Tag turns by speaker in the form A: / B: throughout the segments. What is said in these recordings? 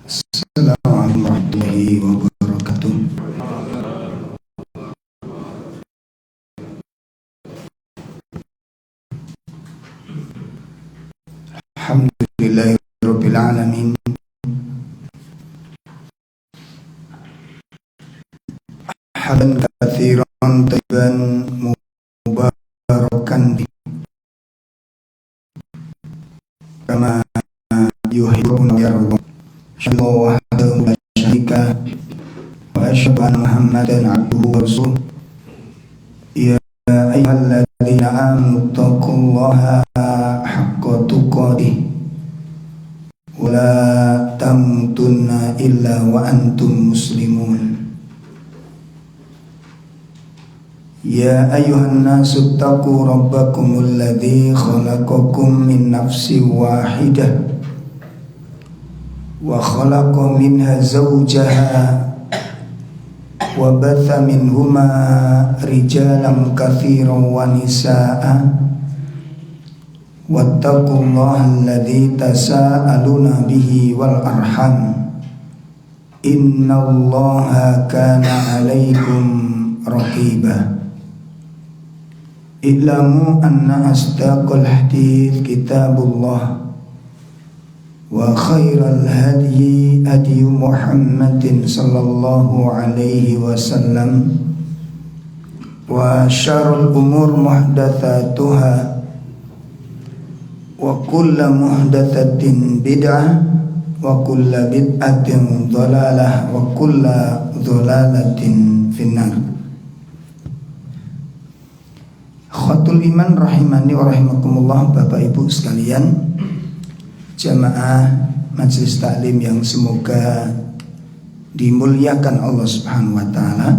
A: Assalamualaikum warahmatullahi wabarakatuh. Alhamdulillahirabbil alamin. Hamdan katsiran tayyiban mubarakan fi kama yuhibbuna wa yarda. Sallallahu wahdahu la syarika wa asyhadu anna Muhammadan abduhu wa rasuluh. Ya ayyuhalladzina amanu taqullaha haqqa tuqatih wa la tamutunna illa wa antum muslimun. Ya ayyuhan nasu taqu rabbakumul ladzi khalaqakum min nafsin wahidah wa khalaqa minha zawjaha wa batha minhuma rijalan katsiran wa nisaa'a wattaqullaha alladzi tasaaluna bihi wal arham innallaha kana 'alaikum raqiba. I'lamu anna asdaqal hadits kitabullah wa khairal hadyi hadyu Muhammadin sallallahu alaihi wasallam wa syarrul umur muhdatsatuha wa kullu muhdatsatin bid'ah wa kullu bid'atin dhalalah wa kullu dhalalatin finnar. Khatul iman rahimani wa rahimakumullah, Bapak Ibu sekalian, jamaah majelis taklim yang semoga dimuliakan Allah Subhanahu wa taala.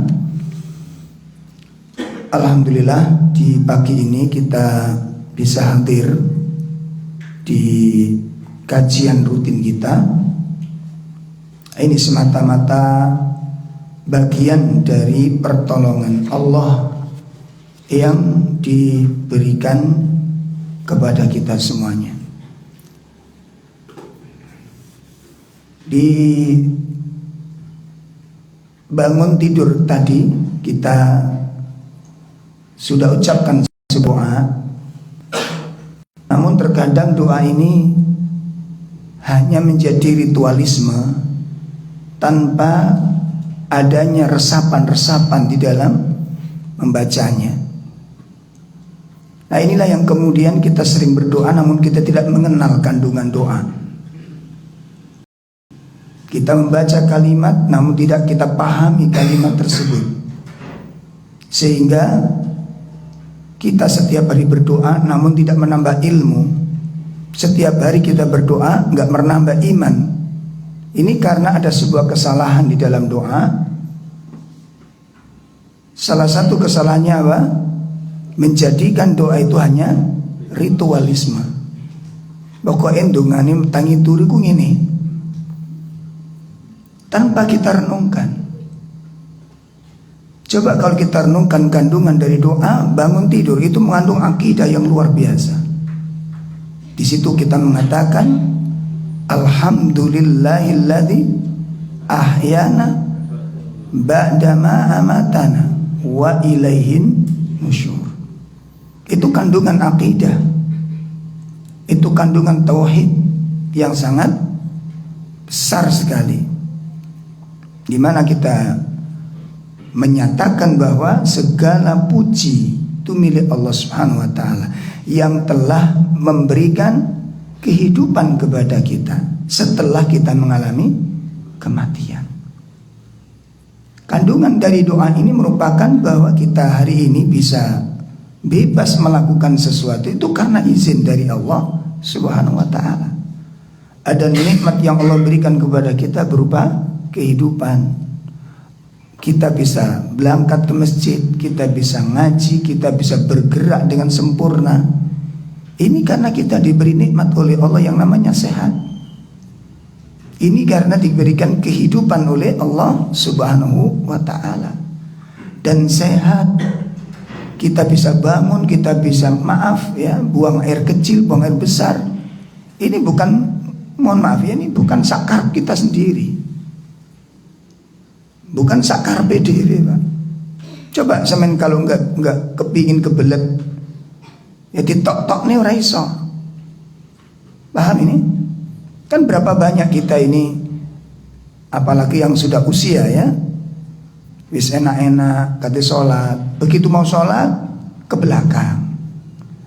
A: Alhamdulillah di pagi ini kita bisa hadir di kajian rutin kita. Ini semata-mata bagian dari pertolongan Allah yang diberikan kepada kita semuanya. Di bangun tidur tadi kita sudah ucapkan doa, namun terkadang doa ini hanya menjadi ritualisme tanpa adanya resapan-resapan di dalam membacanya. Nah, inilah yang kemudian kita sering berdoa namun kita tidak mengenal kandungan doa. Kita membaca kalimat namun tidak kita pahami kalimat tersebut, sehingga kita setiap hari berdoa namun tidak menambah ilmu. Setiap hari kita berdoa nggak menambah iman. Ini karena ada sebuah kesalahan di dalam doa. Salah satu kesalahannya apa? Menjadikan doa itu hanya ritualisme. Pokoknya ndongane tangi turiku ngene, tanpa kita renungkan. Coba kalau kita renungkan kandungan dari doa bangun tidur, itu mengandung akidah yang luar biasa. Di situ kita mengatakan alhamdulillahilladzi ahyana ba'dama amatana wa ilaihin nusyur. Itu kandungan akidah, itu kandungan tauhid yang sangat besar sekali, di mana kita menyatakan bahwa segala puji itu milik Allah Subhanahu wa taala yang telah memberikan kehidupan kepada kita setelah kita mengalami kematian. Kandungan dari doa ini merupakan bahwa kita hari ini bisa bebas melakukan sesuatu itu karena izin dari Allah Subhanahu wa taala. Ada nikmat yang Allah berikan kepada kita berupa kehidupan. Kita bisa berangkat ke masjid, kita bisa ngaji, kita bisa bergerak dengan sempurna. Ini karena kita diberi nikmat oleh Allah yang namanya sehat. Ini karena diberikan kehidupan oleh Allah Subhanahu wa ta'ala. Dan sehat, kita bisa bangun, kita bisa buang air kecil, buang air besar. Ini bukan Mohon maaf ya, ini bukan sakar kita sendiri, bukan sakar PDW Pak. Coba semen kalau nggak kepingin kebelet, ya ditok-tok nih ora iso. Paham ini? Kan berapa banyak kita ini, apalagi yang sudah usia ya, wis enak-enak kate sholat, begitu mau sholat ke belakang.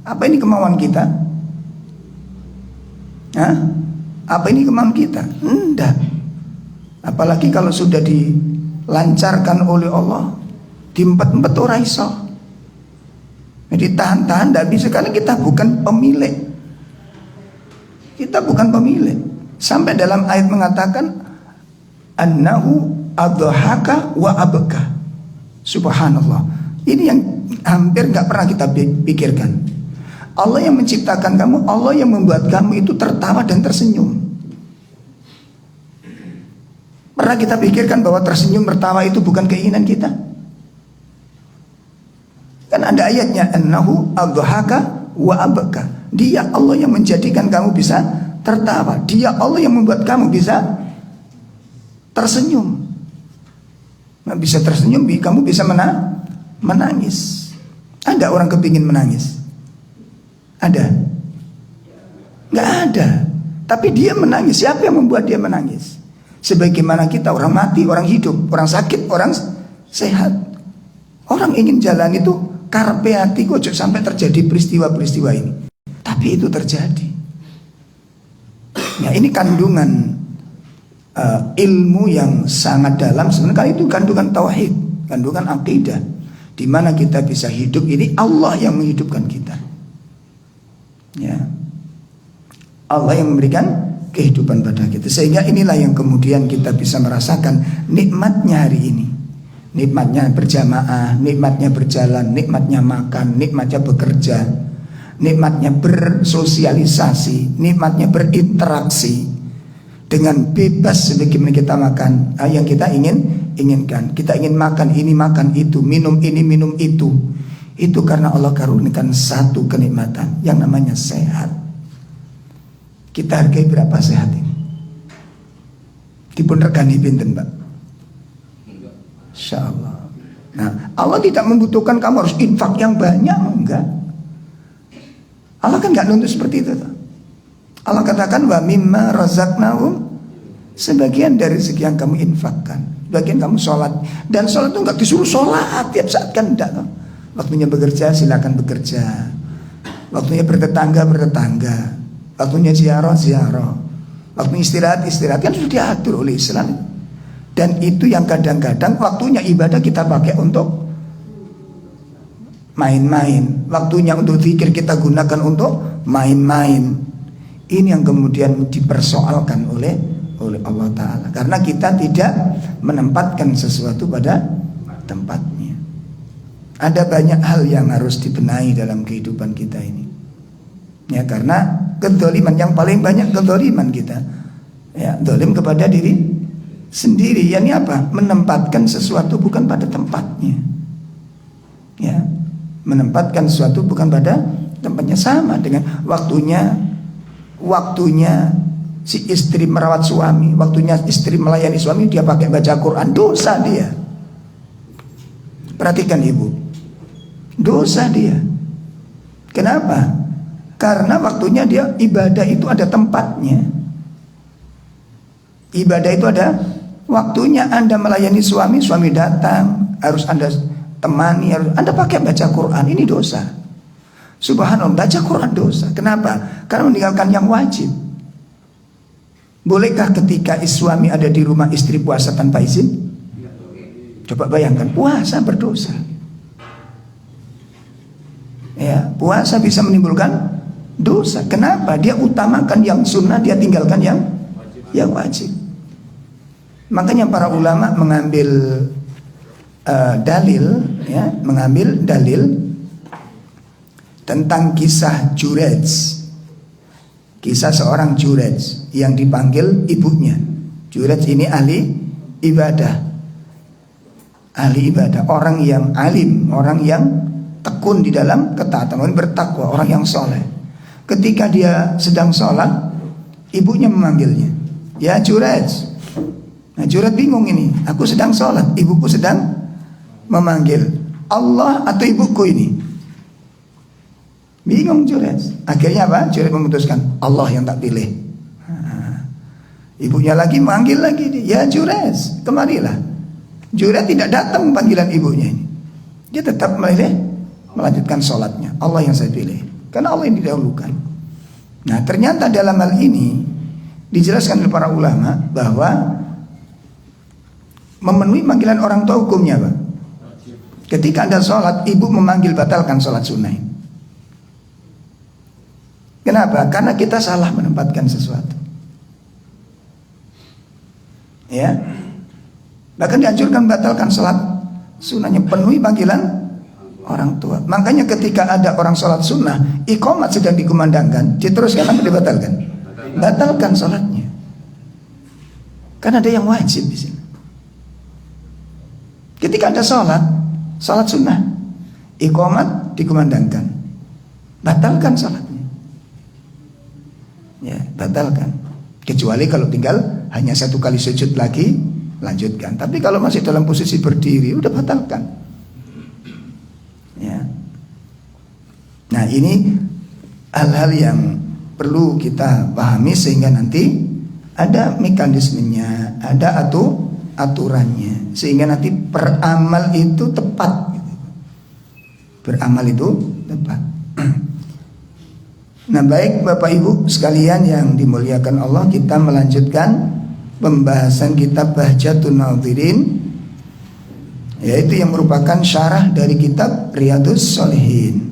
A: Apa ini kemauan kita? Hah? Apa ini kemauan kita? Enggak. Apalagi kalau sudah dilancarkan oleh Allah, diempet-empet ora iso. Jadi tahan-tahan tidak bisa, karena kita bukan pemilik. Kita bukan pemilik. Sampai dalam ayat mengatakan annahu adhaka wa abka. Subhanallah. Ini yang hampir nggak pernah kita pikirkan. Allah yang menciptakan kamu, Allah yang membuat kamu itu tertawa dan tersenyum. Pernah kita pikirkan bahwa tersenyum tertawa itu bukan keinginan kita? Kan ada ayatnya annahu adhaka wa abka. Dia Allah yang menjadikan kamu bisa tertawa. Dia Allah yang membuat kamu bisa tersenyum. Nah, bisa tersenyum, kamu bisa menangis. Ada orang kepingin menangis? Ada? Nggak ada. Tapi dia menangis. Siapa yang membuat dia menangis? Sebagaimana kita, orang mati, orang hidup, orang sakit, orang sehat. Orang ingin jalan itu karpe hati, kok sampai terjadi peristiwa-peristiwa ini. Tapi itu terjadi. Ya, ini kandungan ilmu yang sangat dalam. Sebenarnya itu kandungan tauhid, kandungan akidah, di mana kita bisa hidup ini Allah yang menghidupkan kita. Ya, Allah yang memberikan kehidupan pada kita, sehingga inilah yang kemudian kita bisa merasakan nikmatnya hari ini, nikmatnya berjamaah, nikmatnya berjalan, nikmatnya makan, nikmatnya bekerja, nikmatnya bersosialisasi, nikmatnya berinteraksi dengan bebas sebagaimana kita makan yang kita inginkan. Kita ingin makan ini, makan itu, minum ini, minum itu. Itu karena Allah karuniakan satu kenikmatan yang namanya sehat. Kita hargai berapa sehat ini? Dipun regani pinten, Pak? Insyaallah. Nah, Allah tidak membutuhkan kamu harus infak yang banyak, enggak. Allah kan enggak nuntut seperti itu. Allah katakan wa mimma razaqnahum, sebagian dari segi yang kamu infakkan, bagian kamu sholat. Dan sholat itu enggak disuruh sholat tiap saat, kan enggak. Waktunya bekerja silakan bekerja, waktunya bertetangga bertetangga, waktunya ziarah, waktunya istirahat, kan sudah diatur oleh Islam. Dan itu yang kadang-kadang waktunya ibadah kita pakai untuk main-main, waktunya untuk zikir kita gunakan untuk main-main. Ini yang kemudian dipersoalkan oleh Allah Ta'ala, karena kita tidak menempatkan sesuatu pada tempatnya. Ada banyak hal yang harus dibenahi dalam kehidupan kita ini. Ya, karena kedzaliman yang paling banyak, kedzaliman kita. Ya, zalim kepada diri sendiri. Ya, ini apa? Menempatkan sesuatu bukan pada tempatnya. Ya, menempatkan sesuatu bukan pada tempatnya. Sama dengan waktunya si istri merawat suami, waktunya istri melayani suami, dia pakai baca Quran, dosa dia. Perhatikan ibu, dosa dia. Kenapa? Karena waktunya dia ibadah itu ada tempatnya. Ibadah itu ada waktunya. Anda melayani suami, suami datang, harus Anda temani, harus Anda pakai baca Quran, ini dosa. Subhanallah, baca Quran dosa. Kenapa? Karena meninggalkan yang wajib. Bolehkah ketika suami ada di rumah istri puasa tanpa izin? Coba bayangkan, puasa berdosa. Ya, puasa bisa menimbulkan dosa. Kenapa? Dia utamakan yang sunnah, dia tinggalkan yang wajib. Makanya para ulama mengambil dalil tentang kisah Jurej, kisah seorang Jurej yang dipanggil ibunya. Jurej ini ahli ibadah, orang yang alim, orang yang tekun di dalam ketaatan, orang bertakwa, orang yang soleh. Ketika dia sedang sholat, Ibunya memanggilnya, ya Jurej. Nah Jurej bingung ini, aku sedang sholat, ibuku sedang memanggil, Allah atau ibuku ini? Bingung Jurej. Akhirnya apa? Jurej memutuskan, Allah yang tak pilih. Ibunya lagi manggil lagi, ya Jurej, kemarilah. Jurej tidak datang panggilan ibunya ini. Dia tetap melanjutkan sholatnya. Allah yang saya pilih, karena Allah yang didahulukan. Nah ternyata dalam hal ini dijelaskan oleh para ulama bahwa memenuhi panggilan orang tua hukumnya apa? Ketika Anda sholat, ibu memanggil, batalkan sholat sunnah. Kenapa? Karena kita salah menempatkan sesuatu. Ya, bahkan dianjurkan batalkan sholat sunnahnya, penuhi panggilan orang tua. Makanya ketika ada orang sholat sunnah, iqamat sedang dikumandangkan, diteruskan atau dibatalkan? Batalkan sholatnya. Karena ada yang wajib di sini. Ketika ada sholat sunnah, iqamat dikumandangkan, batalkan sholatnya. Ya, batalkan. Kecuali kalau tinggal hanya satu kali sujud lagi, lanjutkan. Tapi kalau masih dalam posisi berdiri, udah batalkan. Ya. Nah ini hal-hal yang perlu kita pahami sehingga nanti ada mekanismenya, ada aturannya, sehingga nanti beramal itu tepat. Beramal itu tepat. Nah baik Bapak Ibu sekalian yang dimuliakan Allah, kita melanjutkan pembahasan kitab Bahjatun Nadhirin, yaitu yang merupakan syarah dari kitab Riyadhus Shalihin.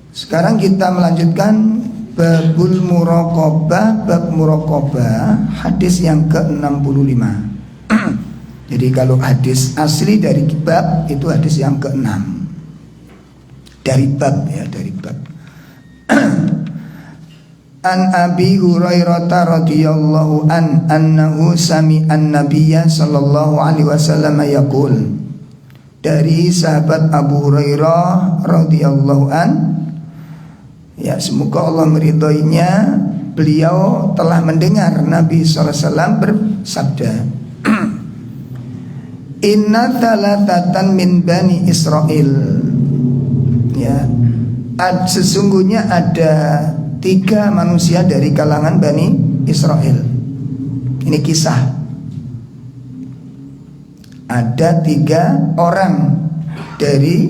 A: Sekarang kita melanjutkan babul muraqabah, bab muraqabah, hadis yang ke-65. Jadi kalau hadis asli dari bab itu hadis yang ke-6. Dari bab ya, dari bab. An Abi Hurairah radhiyallahu annahu sami'an nabiyya sallallahu alaihi wasallam yaqul. Dari sahabat Abu Hurairah radhiyallahu an, ya semoga Allah meridhoinya, beliau telah mendengar Nabi sallallahu alaihi wasallam bersabda, Inna thalathatan min bani Israel. Ya, sesungguhnya ada 3 manusia dari kalangan Bani Israel. Ini kisah. Ada 3 orang dari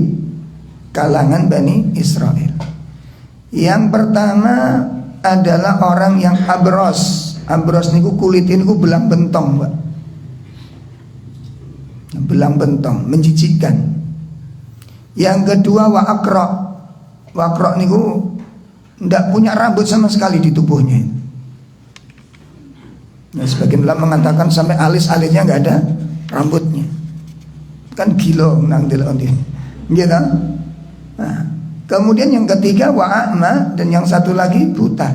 A: kalangan Bani Israel. Yang pertama adalah orang yang abros. Abros niku kulit niku belang bentong, Pak. Belang bentong, menjijikkan. Yang kedua wa akra. Wa akra niku tidak punya rambut sama sekali di tubuhnya. Nah, sebagian ulama mengatakan sampai alis-alisnya nggak ada rambutnya. Kan gila nang delok dia. Gitu. Nah, kemudian yang ketiga wa'ama, dan yang satu lagi buta.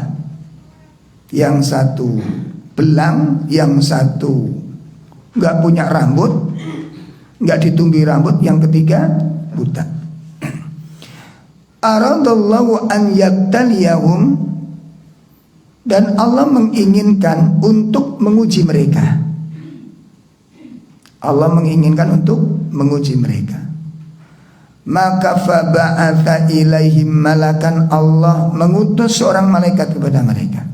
A: Yang satu belang, yang satu nggak punya rambut, nggak ditumbuhi rambut, yang ketiga buta. Aradallahu an yabtaliyahum, dan Allah menginginkan untuk menguji mereka. Allah menginginkan untuk menguji mereka. Maka faba'atha ilaihim malakan, Allah mengutus seorang malaikat kepada mereka.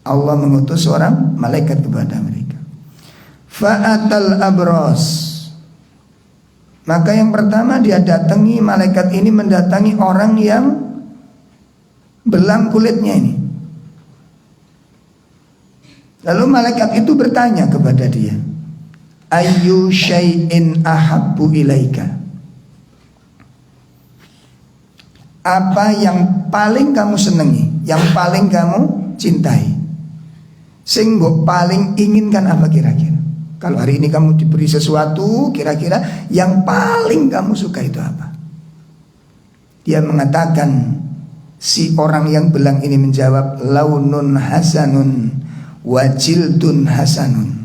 A: Allah mengutus seorang malaikat kepada mereka. Fa'atal abros, maka yang pertama dia datangi, malaikat ini mendatangi orang yang belang kulitnya ini. Lalu malaikat itu bertanya kepada dia, Ayyu syai'in ahabbu ilaika, apa yang paling kamu senangi, yang paling kamu cintai, sing mbok paling inginkan apa kira-kira? Kalau hari ini kamu diberi sesuatu, kira-kira yang paling kamu suka itu apa? Dia mengatakan, si orang yang belang ini menjawab, launun hasanun wajildun hasanun.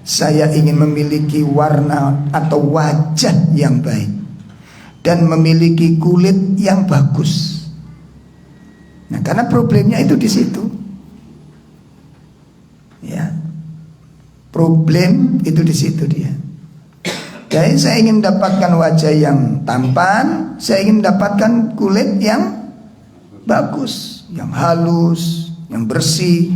A: Saya ingin memiliki warna atau wajah yang baik dan memiliki kulit yang bagus. Nah, karena problemnya itu di situ. Ya. Problem itu di situ dia. Jadi saya ingin dapatkan wajah yang tampan, saya ingin dapatkan kulit yang bagus, yang halus, yang bersih.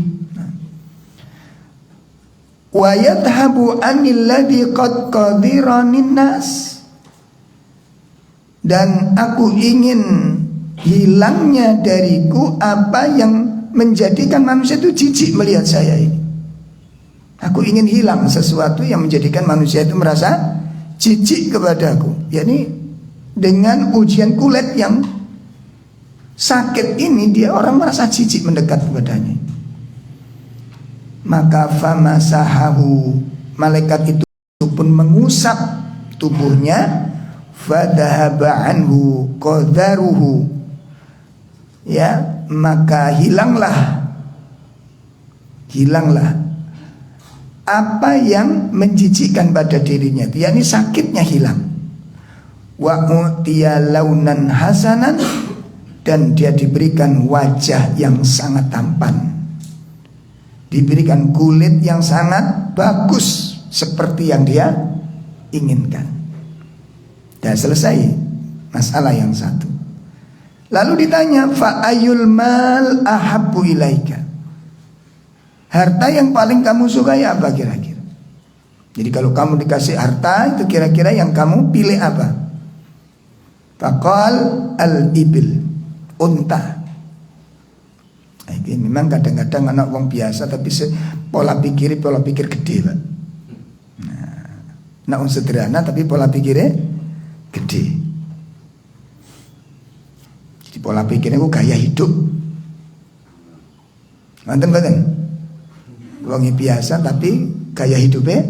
A: Wa yadhabu anil ladzi qad qadiranin nas. Dan aku ingin hilangnya dariku apa yang menjadikan manusia itu jijik melihat saya ini. Aku ingin hilang sesuatu yang menjadikan manusia itu merasa jijik kepadaku, yakni dengan ujian kulit yang sakit ini dia orang merasa jijik mendekat kepadanya. Maka famasahahu, malaikat itu pun mengusap tubuhnya, fadhahaba anhu qadaruhu, ya, maka hilanglah apa yang menjijikkan pada dirinya, yakni sakitnya hilang. Wa utiya launan hasanan, dan dia diberikan wajah yang sangat tampan, diberikan kulit yang sangat bagus seperti yang dia inginkan. Dan selesai masalah yang satu. Lalu ditanya, fa ayul mal ahabbu ilaika, harta yang paling kamu sukai apa kira-kira? Jadi kalau kamu dikasih harta itu kira-kira yang kamu pilih apa? Faqal al-ibil, unta. Nah, ini memang kadang-kadang anak wong biasa tapi pola pikir gede, Pak. Nah, wong sederhana tapi pola pikirnya gede. Jadi pola pikirnya itu gaya hidup. Nonton. Wongi biasa tapi gaya hidupnya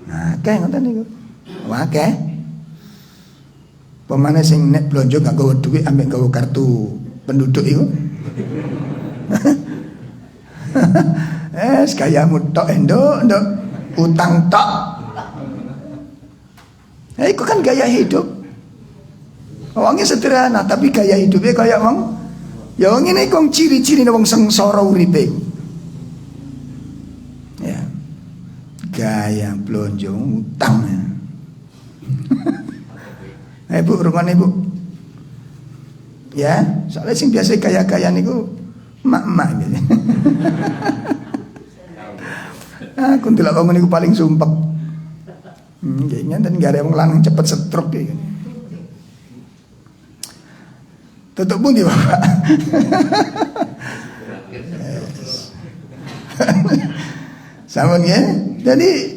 A: akeh ngoten niku. Akeh. Pemane sing nek blonjo gak gawa duit ambek gawa kartu penduduk iku. Gayamu tok nduk utang tok. Iku kan gaya hidup. Wongnya sederhana tapi gaya hidupnya kayak wong. Ya wong ngene iku ciri-ciri wong sengsara uripe. Gaya blonjo utang. Bu, rumah ibu. Ya, soalnya sing biasa gaya-gaya niku mak-mak gitu. Aku ndelok wong niku paling sumpek. Kayaknya dan gak ada wong lanang cepet stroke gitu. Tutup pun di Bapak. Sampun ya. Jadi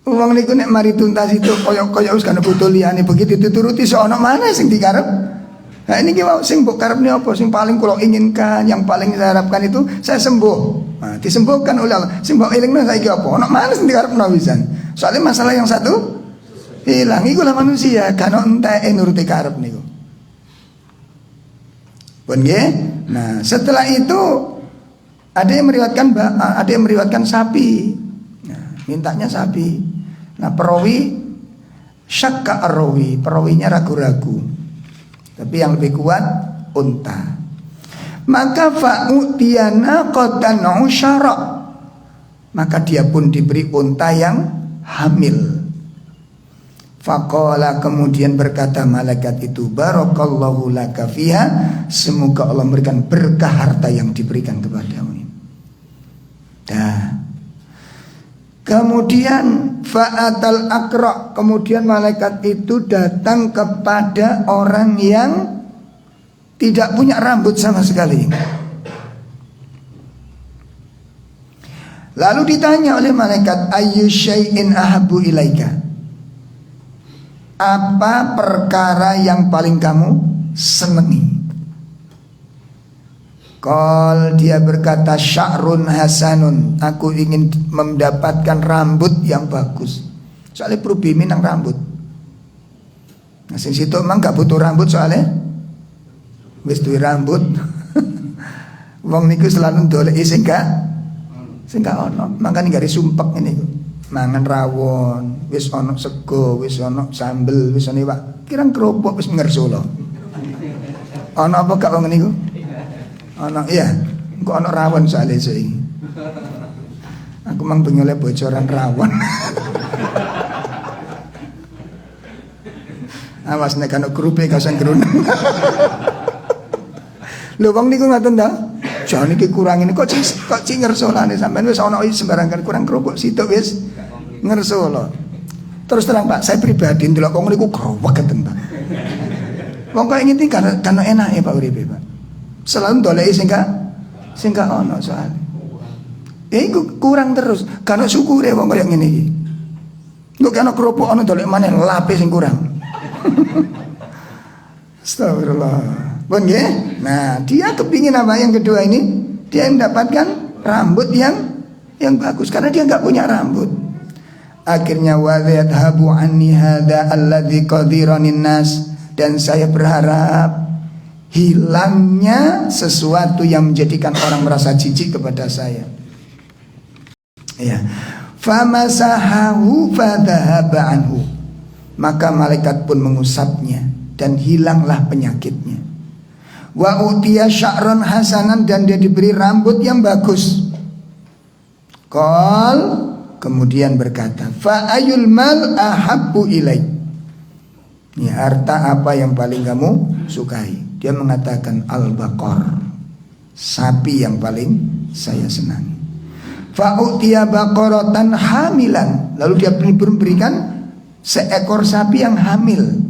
A: uang niku nek mari tuntas itu koyok-koyok wis kan butuh liyane begitu dituruti sono mana sing dikarep. Nah ini ki sing mbok karepne apa sing paling kula inginkan, yang paling saya harapkan itu saya sembuh. Nah, disembuhkan oleh Allah. Sing mbok elingno saiki apa? Ono mana sing dikarepno wisan. Soalnya masalah yang satu hilang iku lah manusia kan entek nuruti karep niku. Pun nggih. Nah, setelah itu ada yang meriwayatkan sapi. Nah, mintanya sapi. Nah, perawi syakka arrawi, perawinya ragu-ragu. Tapi yang lebih kuat unta. Maka fa'utiyana qatan usyara, maka dia pun diberi unta yang hamil. Faqala, kemudian berkata malaikat itu, barakallahu laka fiha, semoga Allah memberikan berkah harta yang diberikan kepadamu. Dah. Kemudian fa'atal akra, kemudian malaikat itu datang kepada orang yang tidak punya rambut sama sekali. Lalu ditanya oleh malaikat, ayyu syai'in ahabbu ilaika, apa perkara yang paling kamu senangi? Qal, dia berkata, sya'run hasanun, aku ingin mendapatkan rambut yang bagus. Soalnya prubimi nang rambut. Nah sing situ emang gak butuh rambut soalnya wis duwe rambut. Wong niku selalu ndoleki sing gak ono. Makane gari sumpek ngene iku. Mangan rawon, wis ono sego, wis ono sambel, wis ono iwak. Kirang kerupuk wis ngersula. Ono apa gak wong niku? Ono iya, kok ono rawon soalnya sih. Aku mang pengen oleh bocoran rawon. Awas nek ana grupe kasan gerunang. Lho wong niku ngoten ta? Jan iki kurang ini kok cing ngersolane sampean wis ana sembarangan kurang kerupuk situk wis ngersolo. Terus terang Pak, saya pribadi ndelok wong niku growegeten Pak. Wong kok ngene kan enak ya Pak uripe Pak. Selalu doleki sing gak ono soal. Iku kurang terus, kan syukure wong kaya ngene iki. Kok ana kerupuk ana dolek maneh lape sing kurang. Astagfirullah. Bon nggih. Nah, dia kepingin apa yang kedua ini? Dia mendapatkan rambut yang bagus karena dia enggak punya rambut. Akhirnya wa yadhabu anni hadza alladzi qadiranin nas, dan saya berharap hilangnya sesuatu yang menjadikan orang merasa jijik kepada saya. Ya. Famasahahu fadhahaba anhu. Maka malaikat pun mengusapnya dan hilanglah penyakitnya. Wa utiya sya'ran hasanan, dan dia diberi rambut yang bagus. Qal, kemudian berkata, fa ayul mal ahabbu ilaik. Ya, harta apa yang paling kamu sukai? Dia mengatakan al-baqar, sapi yang paling saya senangi. Fa utiya baqaratan hamilan, lalu dia berikan seekor sapi yang hamil.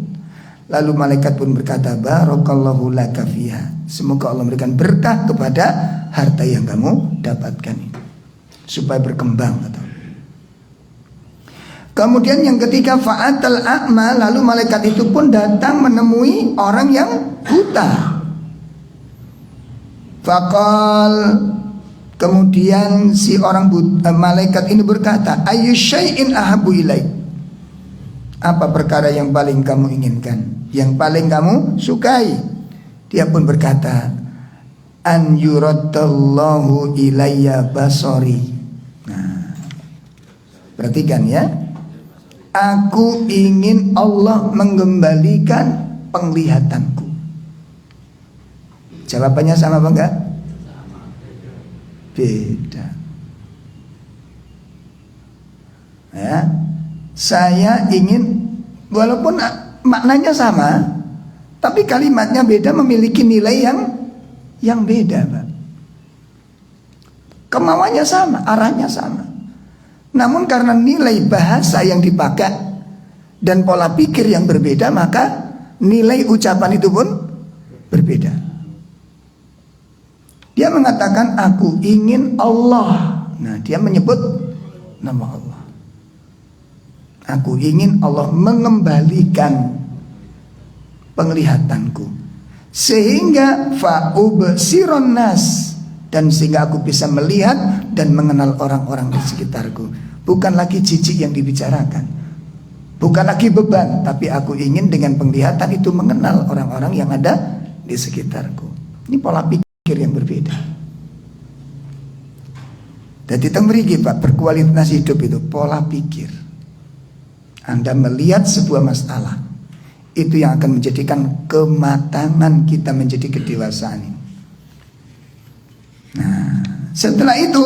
A: Lalu malaikat pun berkata, barakallahu laka fiha, semoga Allah memberikan berkah kepada harta yang kamu dapatkan ini, supaya berkembang. Kemudian yang ketiga, fa'atal a'ma, lalu malaikat itu pun datang menemui orang yang buta. Faqal, kemudian si orang buta, malaikat ini berkata, ayyu syai'in ahabbu ilaik, apa perkara yang paling kamu inginkan, yang paling kamu sukai? Dia pun berkata, an yuradallahu ilayya basori. Nah, perhatikan ya, aku ingin Allah mengembalikan penglihatanku. Jawabannya sama apa enggak? Beda. Ya, saya ingin, walaupun maknanya sama, tapi kalimatnya beda, memiliki nilai yang beda, Pak. Kemauannya sama, arahnya sama. Namun karena nilai bahasa yang dipakai dan pola pikir yang berbeda, maka nilai ucapan itu pun berbeda. Dia mengatakan, aku ingin Allah. Nah, dia menyebut nama Allah. Aku ingin Allah mengembalikan penglihatanku, sehingga fa'ubsiron nas, dan sehingga aku bisa melihat dan mengenal orang-orang di sekitarku. Bukan lagi jijik yang dibicarakan, bukan lagi beban, tapi aku ingin dengan penglihatan itu mengenal orang-orang yang ada di sekitarku. Ini pola pikir yang berbeda. Jadi temrigi Pak, berkualitas hidup itu pola pikir. Anda melihat sebuah masalah, itu yang akan menjadikan kematangan kita menjadi kedewasaan ini. Nah, setelah itu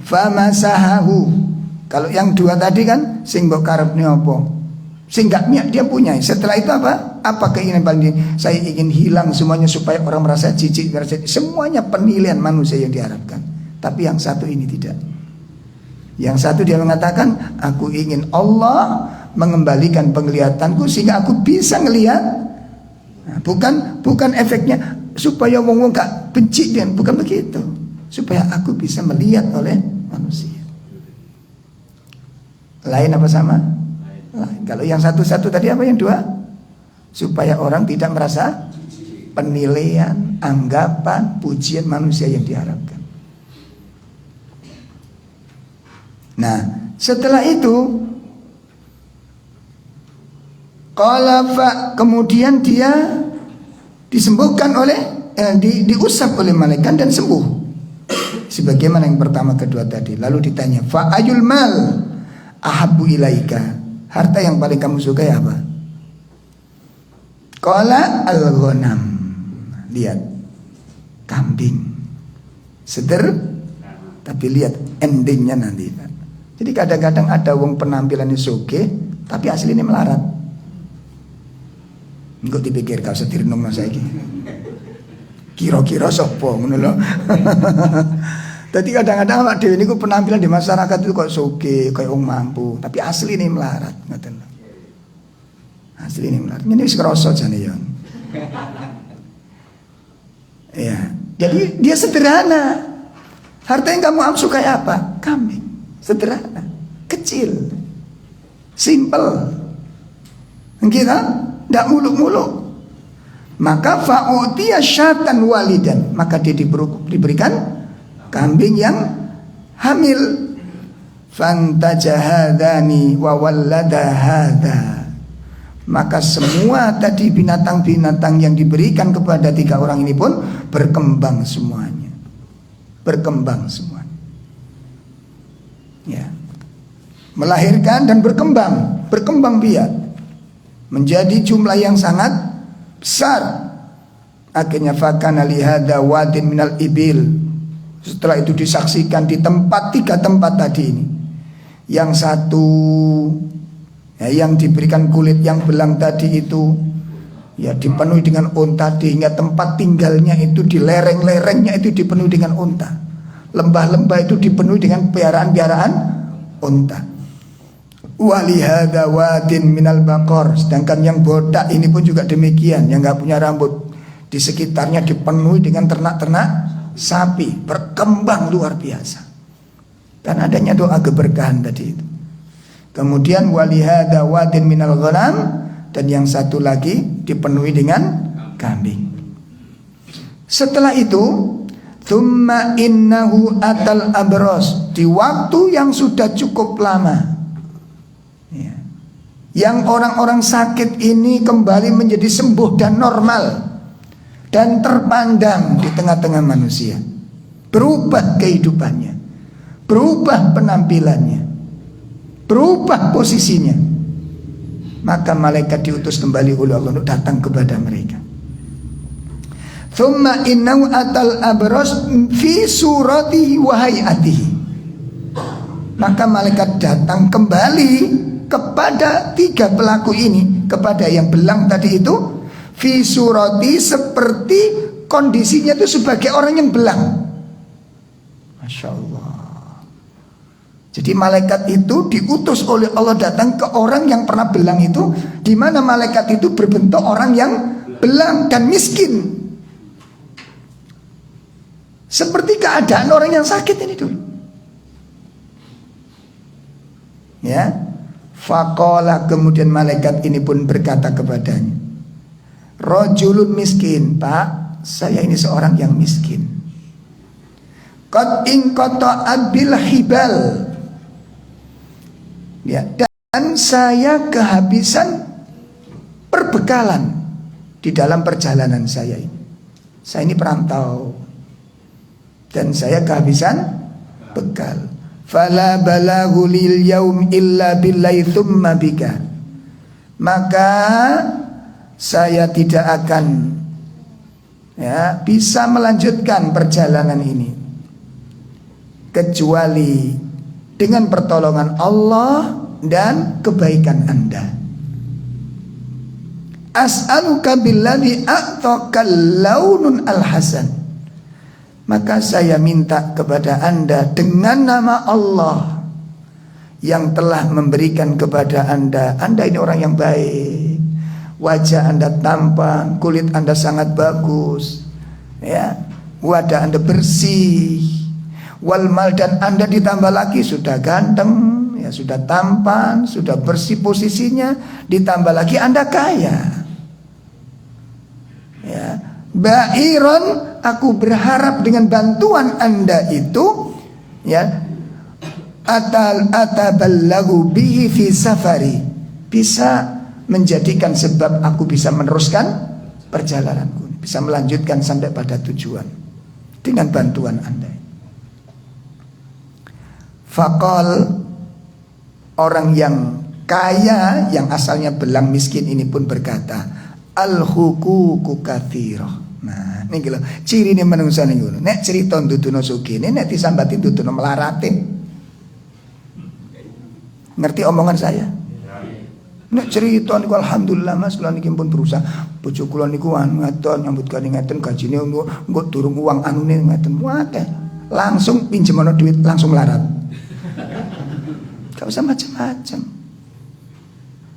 A: famasahahu. Kalau yang dua tadi kan sing mbok karepne apa? Sing gak niat dia punya. Setelah itu apa? Apa keinginan paling? Saya ingin hilang semuanya supaya orang merasa jijik, semuanya penilaian manusia yang diharapkan. Tapi yang satu ini tidak. Yang satu dia mengatakan, aku ingin Allah mengembalikan penglihatanku sehingga aku bisa ngelihat. Nah, bukan efeknya supaya wong-wong gak benci dia, bukan begitu. Supaya aku bisa melihat oleh manusia. Lain apa sama? Lain. Kalau yang satu-satu tadi apa, yang dua? Supaya orang tidak merasa penilaian, anggapan, pujian manusia yang diharapkan. Nah, setelah itu kemudian dia disembuhkan oleh diusap oleh malaikat dan sembuh. Sebagaimana yang pertama kedua tadi. Lalu ditanya, fa ayul mal ahabbu ilaika, harta yang paling kamu sukai apa? Qala al-ghanam. Lihat, kambing. Tapi lihat endingnya nanti, Pak. Jadi kadang-kadang ada wong penampilannya soge tapi aslinya melarat. Engko dipikir kau setirnung saiki. Kira-kira sapa ngono lho. Jadi kadang-kadang awak dhewe niku penampilan di masyarakat itu kok soge, kayak wong mampu, tapi asline melarat, ngoten lho. Asline melarat. Ini wis krasa jane ya. Ya, jadi dia sederhana. Harta yang kamu amsu kayak apa? Kambing. Sederhana, kecil, simple. Kita tidak muluk-muluk. Maka fa'utiya syatan walidan, maka dia diberikan kambing yang hamil. Fantajahadani wa wallada hadha. Maka semua tadi binatang-binatang yang diberikan kepada 3 orang ini pun berkembang semuanya. Berkembang semuanya. Ya. Melahirkan dan berkembang biak menjadi jumlah yang sangat besar. Akhirnya fakana lihada wadin minal ibil. Setelah itu disaksikan di tempat 3 tempat tadi ini. Yang satu ya, yang diberikan kulit yang belang tadi itu ya dipenuhi dengan unta, hingga tempat tinggalnya itu di lereng-lerengnya itu dipenuhi dengan unta. Lembah-lembah itu dipenuhi dengan piaraan-piaraan unta. Walihada wadin minal bakor. Sedangkan yang botak ini pun juga demikian, yang gak punya rambut. Di sekitarnya dipenuhi dengan ternak-ternak sapi. Berkembang luar biasa. Dan adanya doa keberkahan tadi itu. Kemudian walihada wadin minal ghanam. Dan yang satu lagi dipenuhi dengan kambing. Setelah itu thumma innahu atal abros. Di waktu yang sudah cukup lama ya, yang orang-orang sakit ini kembali menjadi sembuh dan normal dan terpandang di tengah-tengah manusia. Berubah kehidupannya, berubah penampilannya, berubah posisinya. Maka malaikat diutus kembali oleh Allah untuk datang kepada mereka. Thumma innahu atal abros fi suratihi wa hayatihi. Maka malaikat datang kembali kepada 3 pelaku ini, kepada yang belang tadi itu, fi surati, seperti kondisinya itu sebagai orang yang belang. Masya Allah. Jadi malaikat itu diutus oleh Allah datang ke orang yang pernah belang itu, di mana malaikat itu berbentuk orang yang belang dan miskin. Seperti keadaan orang yang sakit ini dulu. Ya. Faqala, kemudian malaikat ini pun berkata kepadanya, rajulun miskin, Pak, saya ini seorang yang miskin. Qad inqata'at bil hibal. Ya, dan saya kehabisan perbekalan di dalam perjalanan saya ini. Saya ini perantau dan saya kehabisan bekal. Fala balaghu lil yaum illa billahi thumma bika. Maka saya tidak akan ya bisa melanjutkan perjalanan ini kecuali dengan pertolongan Allah dan kebaikan Anda. As'aluka billadhi a'taka launun al-hasan. Maka saya minta kepada Anda dengan nama Allah yang telah memberikan kepada Anda. Anda ini orang yang baik, wajah Anda tampan, kulit Anda sangat bagus, ya, wajah Anda bersih, wal mal, dan Anda ditambah lagi sudah ganteng, ya, sudah tampan, sudah bersih posisinya, ditambah lagi Anda kaya, ya. Ba'iron, aku berharap dengan bantuan Anda itu, ya, ataballahu bihi fi safari, bisa menjadikan sebab aku bisa meneruskan perjalananku, bisa melanjutkan sampai pada tujuan dengan bantuan Anda. Faqal, orang yang kaya yang asalnya belang miskin ini pun berkata, al-huququ katsirah. Nah, niki lho cirine manungsa niku. Nek cerita ndudono sugih, nek disambati ndudono melarate. Ngerti omongan saya? Nek cerita niku alhamdulillah Mas kula niki pun berusaha. Bojo kula niku ngaten nyambut gawe ngaten gajine engko durung uang anune ngaten akeh. Langsung pinjemono duit langsung melarat. Gak usah macam-macam.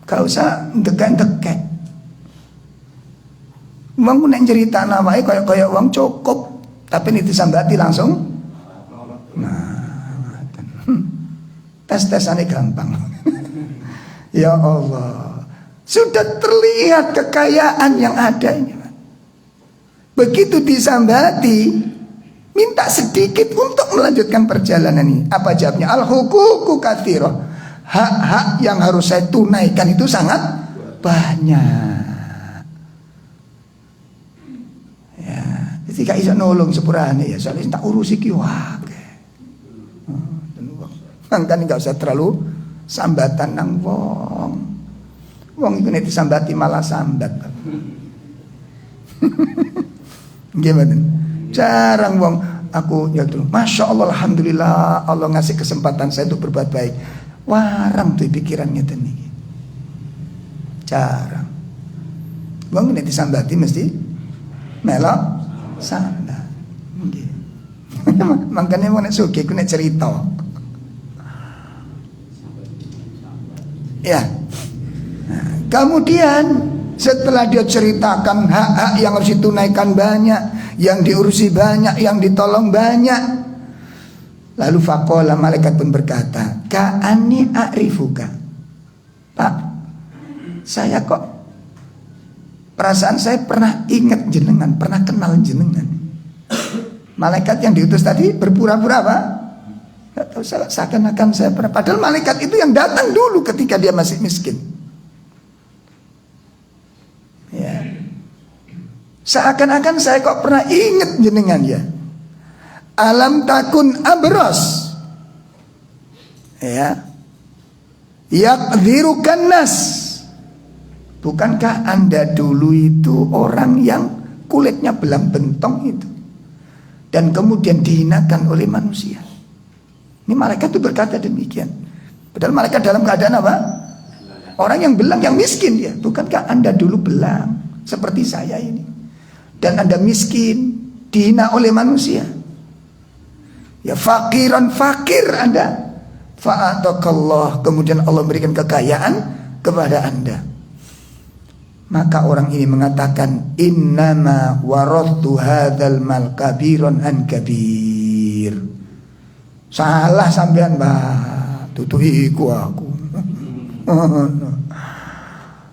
A: Gak usah ndekek-ndekek. Wong nek cerita awake kaya wong cukup, tapi nek disambati langsung. Nah, tes-tesane gampang. Ya Allah, sudah terlihat kekayaan yang ada ini. Begitu disambati, minta sedikit untuk melanjutkan perjalanan ini. Apa jawabnya? Al-huququ katsirah. Hak-hak yang harus saya tunaikan itu sangat banyak. Ya, jadi gak iso nolong sepurane ya, soalnya tak urusi ki wae. Mangkane gak usah terlalu sambatan nang wong. Wong iku nek disambati malah sambat. Gimana? Jarang wong aku ya tuh. Masya Allah, alhamdulillah Allah ngasih kesempatan saya untuk berbuat baik. Warang tuh pikirannya tadi. Jarang. Wong nek disambati mesti melok sambat. Nggih. Makanya mau nek sugih ku nek cerita. Ya. Nah, kemudian setelah dia ceritakan hak-hak yang harus ditunaikan banyak, yang diurusi banyak, yang ditolong banyak, lalu faqala malaikat pun berkata, ka'anni a'rifuka. Pak, saya kok perasaan saya pernah ingat jenengan, pernah kenal jenengan. Malaikat yang diutus tadi berpura-pura apa? Gak tahu, seakan-akan saya pernah. Padahal malaikat itu yang datang dulu ketika dia masih miskin. Ya. Seakan-akan saya kok pernah ingat jenengan ya. Alam takun abros. Ya. Yaqdirukan nas. Bukankah Anda dulu itu orang yang kulitnya belang bentong itu, dan kemudian dihinakan oleh manusia? Ini malaikat itu berkata demikian. Padahal malaikat dalam keadaan apa? Orang yang belang, yang miskin dia. Bukankah Anda dulu belang seperti saya ini, dan Anda miskin, dihina oleh manusia? Ya fakiran, fakir Anda. Fa'atakallah, kemudian Allah berikan kekayaan kepada Anda. Maka orang ini mengatakan, innama waradtu hadzal mal kabiran an kabir. Salah sampean, Mbak. Tutuhiku aku.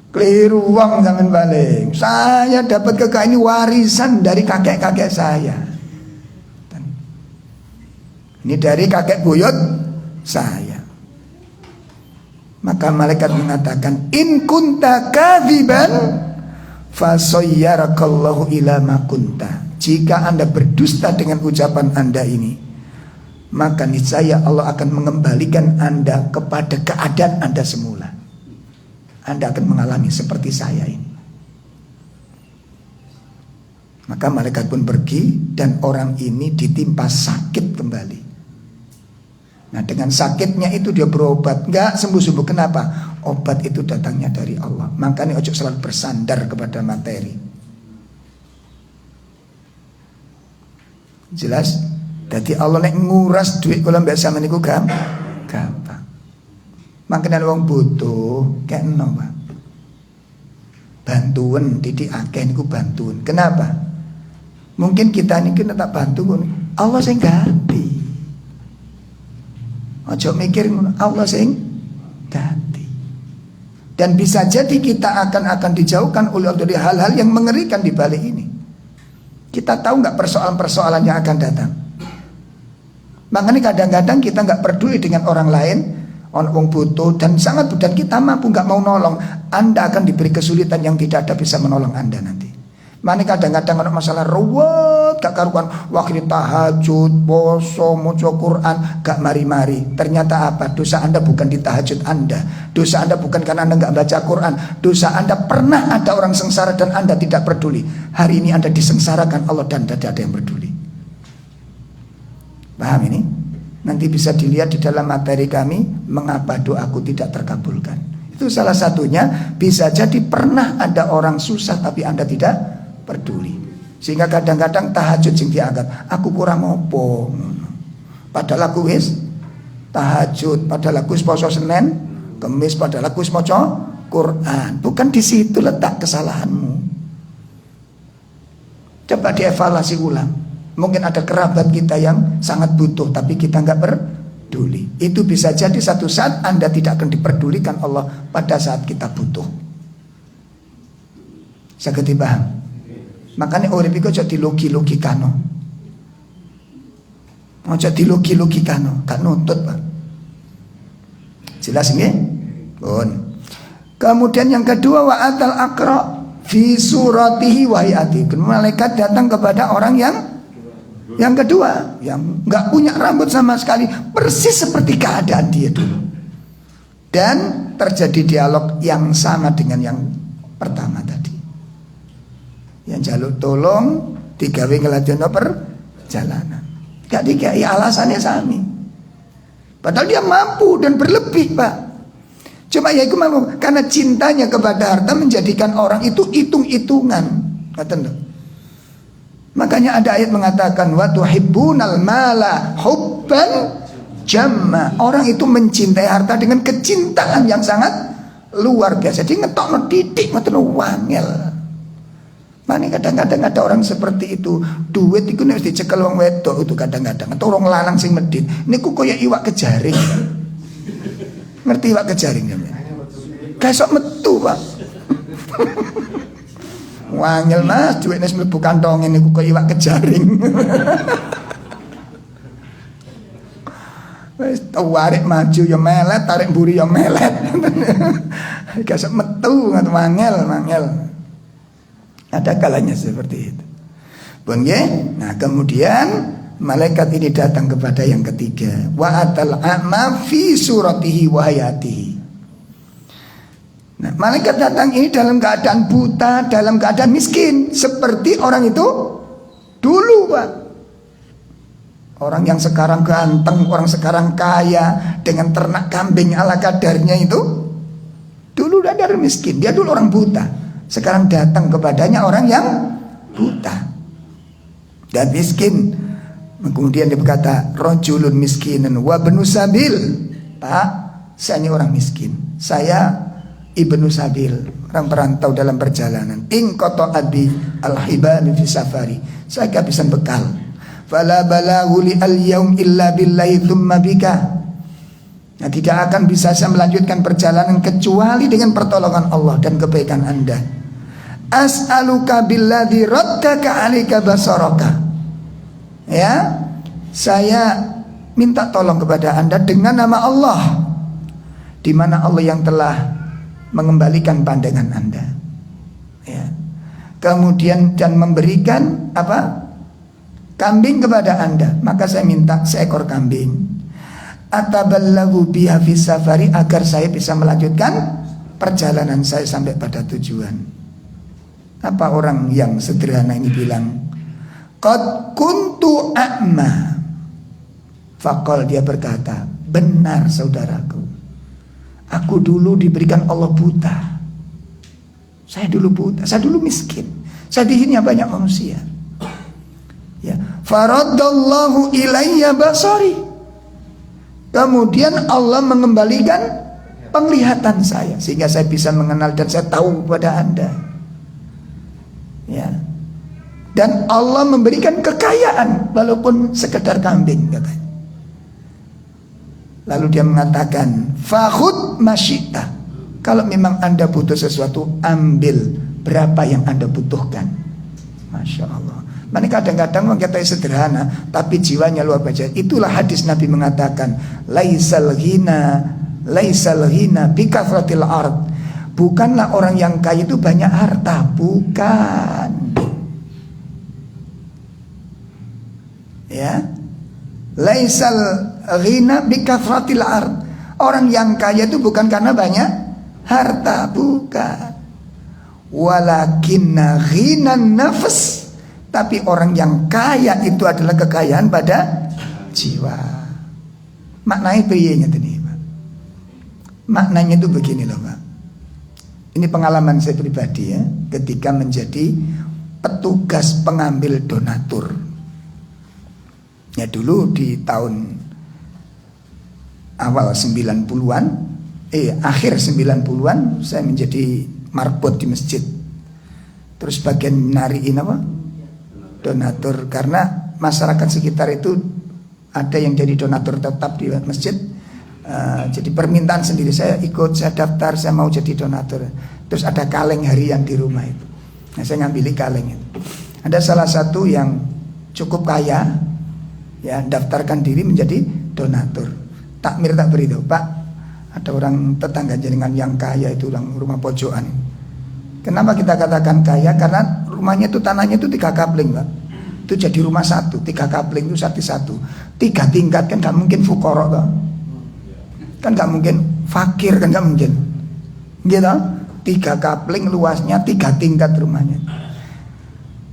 A: Keliru wong sampean balik. Saya dapat kekayaan ini warisan dari kakek-kakek saya. Ini dari kakek buyut saya. Maka malaikat mengatakan, in kunta kadziban fasayyarakallahu ila ma kunta. Jika Anda berdusta dengan ucapan Anda ini, maka niscaya Allah akan mengembalikan Anda kepada keadaan Anda semula. Anda akan mengalami seperti saya ini. Maka malaikat pun pergi, dan orang ini ditimpa sakit kembali. Nah, dengan sakitnya itu dia berobat, enggak sembuh-sembuh. Kenapa? Obat itu datangnya dari Allah. Makanya ojo selalu bersandar kepada materi. Jelas? Jadi Allah nek nguras duit kula mbek sampeyan niku gampang. Makanya wong butuh kena, Pak. Bantuan titik akeh niku bantuan. Kenapa? Mungkin kita niki tak bantu Allah sing ganti. Ojo mikir Allah sing ganti. Dan bisa jadi kita akan dijauhkan oleh Allah dari hal-hal yang mengerikan di balik ini. Kita tahu nggak persoalan-persoalan yang akan datang. Makanya kadang-kadang kita nggak peduli dengan orang lain, orang butuh dan sangat, dan kita mampu nggak mau nolong, Anda akan diberi kesulitan yang tidak ada bisa menolong Anda nanti. Makanya kadang-kadang ada masalah ruwet gak karuan, wakil tahajud, poso, maca Quran, gak mari-mari. Ternyata apa? Dosa Anda bukan di tahajud Anda, dosa Anda bukan karena Anda gak baca Quran, dosa Anda pernah ada orang sengsara dan Anda tidak peduli. Hari ini Anda disengsarakan Allah dan tidak ada yang peduli. Paham ini? Nanti bisa dilihat di dalam materi kami, mengapa doaku tidak terkabulkan. Itu salah satunya. Bisa jadi pernah ada orang susah tapi Anda tidak peduli. Sehingga kadang-kadang tahajud sing dianggap aku kurang opo. Padahal aku wis tahajud, padahal aku wis poso Senin, Kamis, padahal aku wis maca Quran. Bukan di situ letak kesalahanmu. Coba dievaluasi ulang. Mungkin ada kerabat kita yang sangat butuh tapi kita nggak peduli. Itu bisa jadi satu saat Anda tidak akan diperdulikan Allah pada saat kita butuh. Saya ngerti paham? Makanya urip iku aja dilogi-logikano. Aja dilogi-logikano, gak nuntut, Pak. Jelas nggih? Pun. Kemudian yang kedua, wa atal aqra fi suratihi wa hayatihi. Malaikat datang kepada orang yang kedua, yang enggak punya rambut sama sekali, persis seperti keadaan dia dulu. Dan terjadi dialog yang sama dengan yang pertama tadi. Yang jaluk tolong digawe ngeladeni perjalanan. Gak dikai alasannya sami. Padahal dia mampu dan berlebih, Pak. Cuma ya itu mau karena cintanya kepada harta menjadikan orang itu hitung-hitungan. Ngaten lho. Makanya ada ayat mengatakan wa tuhibbunal mala hubban jamma. Orang itu mencintai harta dengan kecintaan yang sangat luar biasa. Dia ngetokno titik ngoten wangel. Mana kadang-kadang ada orang seperti itu. Duit itu harus dicekel wong wedok itu kadang-kadang. Atau orang lanang sing medit. Niku koyo iwak kejaring. Ngerti iwak kejaring ya? Kasok metu, Pak. Wangel Mas, duitnya mlebu kantong niku koyo iwak kejaring. Wis tarik maju ya melet, tarik mburi ya melet. Kasok metu ngat wangel. Ada kalanya seperti itu. Pun nggih. Nah, kemudian malaikat ini datang kepada yang ketiga. Wa atal a'ma fi suratihi wa hayatihi. Nah, malaikat datang ini dalam keadaan buta, dalam keadaan miskin, seperti orang itu dulu, Pak. Orang yang sekarang ganteng, orang sekarang kaya dengan ternak kambing ala kadarnya itu dulu dari miskin. Dia dulu orang buta. Sekarang datang kepadanya orang yang buta dan miskin. Kemudian dia berkata, rajulun miskinan wa ibnu sabil. Pak, saya ini orang miskin. Saya ibnu sabil, orang perantau dalam perjalanan. In qata abi al-hibal fi safari. Saya kehabisan bekal. Fala balaghu li al-yaum illa billahi thumma bika. Nah, tidak akan bisa saya melanjutkan perjalanan kecuali dengan pertolongan Allah dan kebaikan Anda. As'aluka billadzi raddaka 'alaika basaraka. Ya, saya minta tolong kepada Anda dengan nama Allah, di mana Allah yang telah mengembalikan pandangan Anda. Ya. Kemudian dan memberikan apa? Kambing kepada Anda. Maka saya minta seekor kambing. Ataballahu biha fi safari, agar saya bisa melanjutkan perjalanan saya sampai pada tujuan. Apa orang yang sederhana ini bilang, qad kuntu a'ma. Faqal, dia berkata, benar saudaraku, aku dulu diberikan Allah buta. Saya dulu buta, saya dulu miskin, saya dihina banyak manusia. Ya, faraddallahu ilayya basari. Kemudian Allah mengembalikan penglihatan saya sehingga saya bisa mengenal dan saya tahu kepada Anda. Ya. Dan Allah memberikan kekayaan walaupun sekedar kambing, katanya. Lalu dia mengatakan, fakhud masyita. Kalau memang Anda butuh sesuatu, ambil berapa yang Anda butuhkan. Masya Allah. Mana kadang-kadang orang kita sederhana tapi jiwanya luar biasa. Itulah hadis Nabi mengatakan, laisal ghina bi kathratil ard. Bukanlah orang yang kaya itu banyak harta, bukan. Laisal ghina bikathratil ard. Orang yang kaya itu bukan karena banyak harta, bukan. Walakinna ghinan nafs, tapi orang yang kaya itu adalah kekayaan pada jiwa. Maknanya priyenya tadi, Pak? Maknanya itu begini loh, Pak. Ini pengalaman saya pribadi ya, ketika menjadi petugas pengambil donatur. Ya dulu di tahun awal 90-an, akhir 90-an saya menjadi marbot di masjid. Terus bagian nyariin apa? Donatur, karena masyarakat sekitar itu ada yang jadi donatur tetap di masjid. Jadi permintaan sendiri, saya ikut, saya daftar, saya mau jadi donatur. Terus ada kaleng harian di rumah itu. Nah, saya ngambil kaleng itu. Ada salah satu yang cukup kaya, ya daftarkan diri menjadi donatur. Takmir tak beritahu, Pak, ada orang tetangga jenengan yang kaya itu, orang rumah pojokan. Kenapa kita katakan kaya? Karena rumahnya itu tanahnya itu 3 kapling, Pak. Itu jadi rumah satu, 3 kapling itu satu. 3 tingkat kan gak mungkin fukoro toh. Kan gak mungkin fakir, kan gak mungkin. Gitu. 3 kapling luasnya, 3 tingkat rumahnya.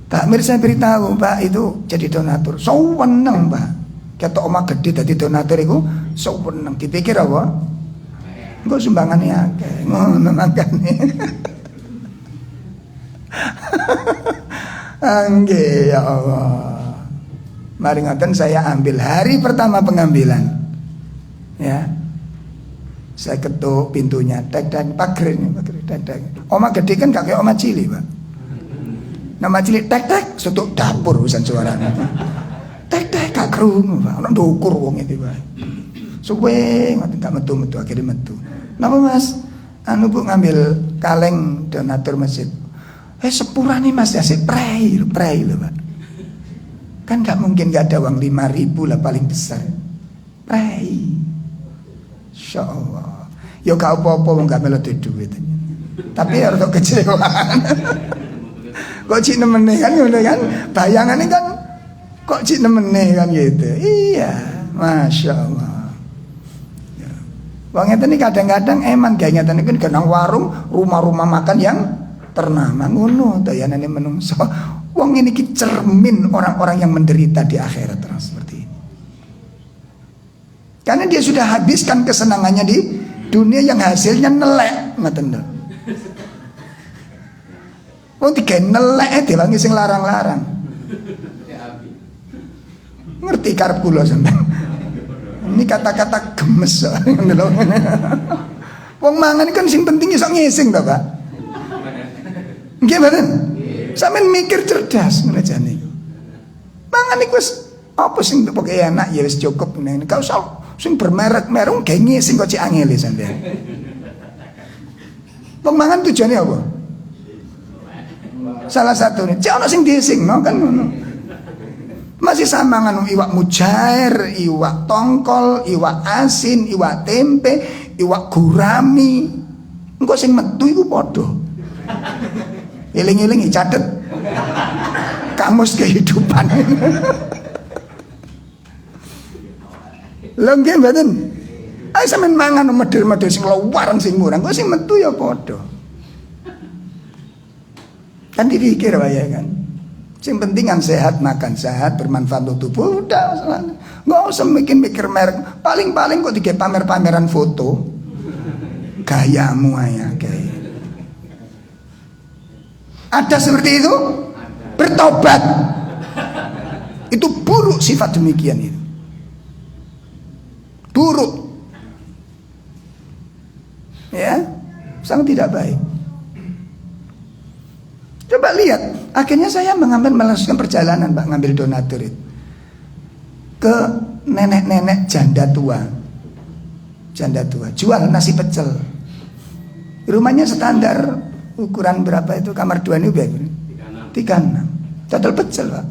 A: Takmir saya beritahu, Pak, itu jadi donatur. Sewenang, Pak. Kata omah gede dadi donatur itu sewenang. Dipikir apa? Engko sumbangane akeh. Ngono makane. Angge ya Allah. Mari ngoten saya ambil hari pertama pengambilan. Ya. Saya ketuk pintunya, tek pager tek. Omah gede kan gak kayak omah cilik, Pak. Nama cilik tek sutuk dapur urusan suaranya. Tek gak krungu, Pak. Ono ndukur wong iki, Pak. Suwe ngoten gak metu-metu akhirnya metu. Napa, Mas? Anu Bu ngambil kaleng donatur masjid. Sepurane Mas ya sik prei lho, Pak. Kan gak mungkin gak ada uang 5.000 lah paling besar. Prei. Insyaallah. Ya gak apa-apa wong gak melu duit. Tapi harus kecewaan. Kok cik nemene kan ngono kan? Bayangannya kan kok cik nemene kan gitu. Iya, Masya Allah. Wong ngeten iki kadang-kadang emang gak ngeten iki genang warung, rumah-rumah makan yang ternama ngono dayanane menungso. Wong ini ki cermin orang-orang yang menderita di akhirat terus seperti ini. Karena dia sudah habiskan kesenangannya di dunia yang hasilnya nelek, ngoten lho. Wong tiga nelek diwangi sing larang-larang. Ngerti karep kula sampean. Ini kata-kata gemes ngono lho. Wong mangan kan sing penting iso ngising to, Pak. Nggih mboten? Sampeyan mikir cerdas ngono jane. Mangan iku wis apa sing pokoke enak ya wis cukup ngene. Gak usah sing bermerek-merek gawe ngising kok cek angel sampeyan. Wong mangan tujuane apa? Salah satu nih, cek ono sing dising no kan ngono. Masih sama nganu iwak mujair, iwak tongkol, iwak asin, iwak tempe, iwak gurami. Engko sing metu iku padha. Eling-eling catet. Kamus kehidupan. Lho nggih mboten. Ayo sampean mangan medhel-medhel sing luwaran sing murah, engko sing metu ya padha. Kan dipikir wae kan. Yang penting kan sehat, makan sehat, bermanfaat untuk tubuh, udah masalah. Nggak usah mikir merek. Paling-paling kok tiga pameran foto. Gayamu aja kayak. Ada seperti itu? Bertobat. Itu buruk sifat demikian itu. Buruk. Ya, sangat tidak baik. Coba lihat, akhirnya saya melakukan perjalanan, Pak, ngambil donatur itu ke nenek-nenek janda tua, jual nasi pecel. Rumahnya standar ukuran berapa itu, kamar 2 ini berapa? 36. Total pecel, Pak.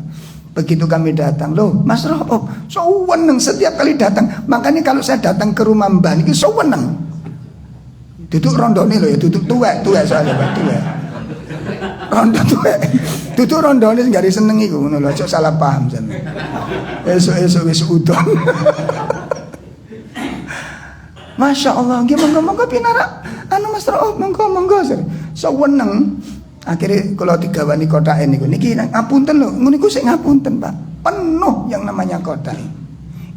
A: Begitu kami datang, loh Mas Rob, sewenang setiap kali datang. Makanya kalau saya datang ke rumah Mbah ini sewenang. Duduk rondone loh ya, duduk tua soalnya Pak, tua. Rondo tuwek. Tutuk rondone sing gari seneng iku ngono lho, aja salah paham sampeyan. Esuk-esuk wis udon. Masya Allah, nggih monggo-monggo pinarak. Anu Mas Rauf, monggo-monggo. Seweneng. Akhirnya kalau digawani kotake niku niki ngapunten lho, niku sik ngapunten, Pak. Penuh yang namanya kota ini.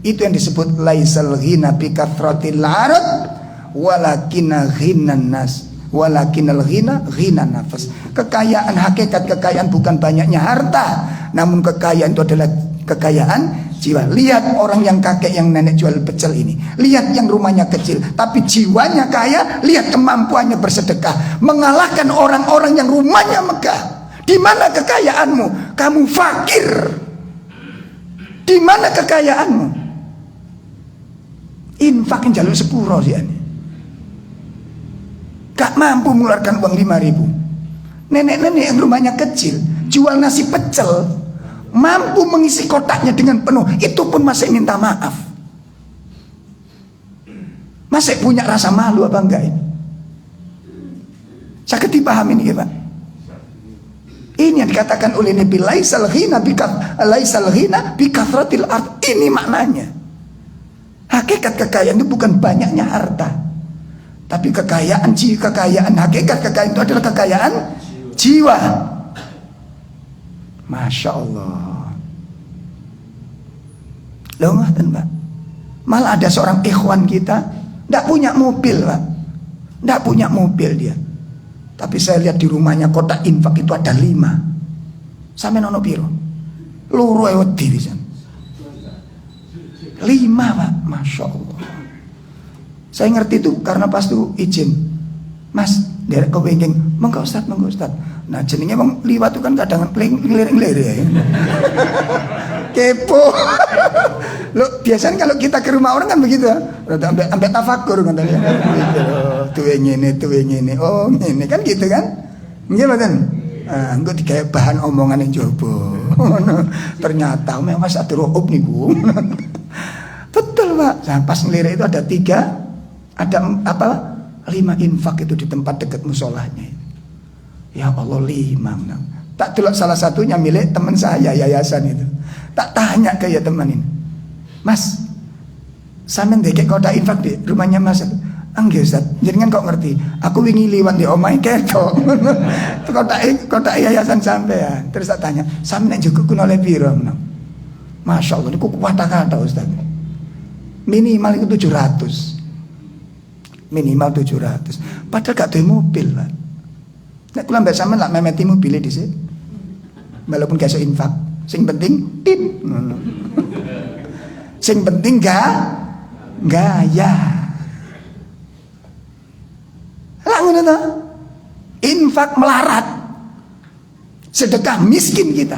A: Itu yang disebut laisal ghina bi kathratil arad walakinal ghinan nas walakinal ghina ghinan nafas. Kekayaan, hakikat kekayaan bukan banyaknya harta, namun kekayaan itu adalah kekayaan jiwa. Lihat orang yang kakek yang nenek jual pecel ini, lihat yang rumahnya kecil tapi jiwanya kaya, lihat kemampuannya bersedekah, mengalahkan orang-orang yang rumahnya megah. Di mana kekayaanmu? Kamu fakir. Di mana kekayaanmu? Infakin jalur sepuro sih ini. Gak mampu mengeluarkan uang 5.000. Nenek-nenek yang rumahnya kecil jual nasi pecel, mampu mengisi kotaknya dengan penuh, itu pun masih minta maaf. Masih punya rasa malu apa enggak ini? Sakit dipahami ini ya Pak. Ini yang dikatakan oleh Nabi laisal ghina bi kathratil ard. Ini maknanya. Hakikat kekayaan itu bukan banyaknya harta, tapi kekayaan hakikat kekayaan itu adalah kekayaan jiwa. Masya Allah. Loh ngaten Pak. Malah ada seorang ikhwan kita tidak punya mobil Pak. Tidak punya mobil dia. Tapi saya lihat di rumahnya kotak infak itu ada 5. Sampai nono piro? Loro wedi pisan. 5 Pak. Masya Allah. Saya ngerti itu karena pas itu izin. Mas, derek kepengin monggo Ustaz. Nah jenenge wong liwat itu kan kadang ngelirik-ngelirik ya. Kepo. Loh, biasanya kalau kita ke rumah orang kan begitu. Sampai tafakur kan tadi. Tuwe ngene. Oh, ngene kan gitu kan? Nggih mboten? Engko digawe bahan omongan yang jobo. Ternyata memang Mas Abdurrahman niku. Betul Pak. Nah, pas ngelirik itu ada 3, ada 5 infak itu di tempat dekat musolahnya. Ya Allah 5. Tak delok salah satunya milik teman saya yayasan itu. Tak tanya ke ya teman ini, Mas, sampean ndek kotak infak di rumahnya Mas. Nggih Ustaz, jenengan kok ngerti? Aku wingi liwat di omahe ketok. kotak yayasan sampean. Terus tak tanya, sampean juga kuno le piro? Masya Allah, niku kata Ustaz. Minimal itu 700. Minimal 700. Padahal gak duwe mobil, Pak. Nek kula mbak sampean lak memeti mobil dhisik. Walaupun gak iso infak, sing penting tit. Sing penting gaya. Lah ngono to. Infak melarat. Sedekah miskin kita.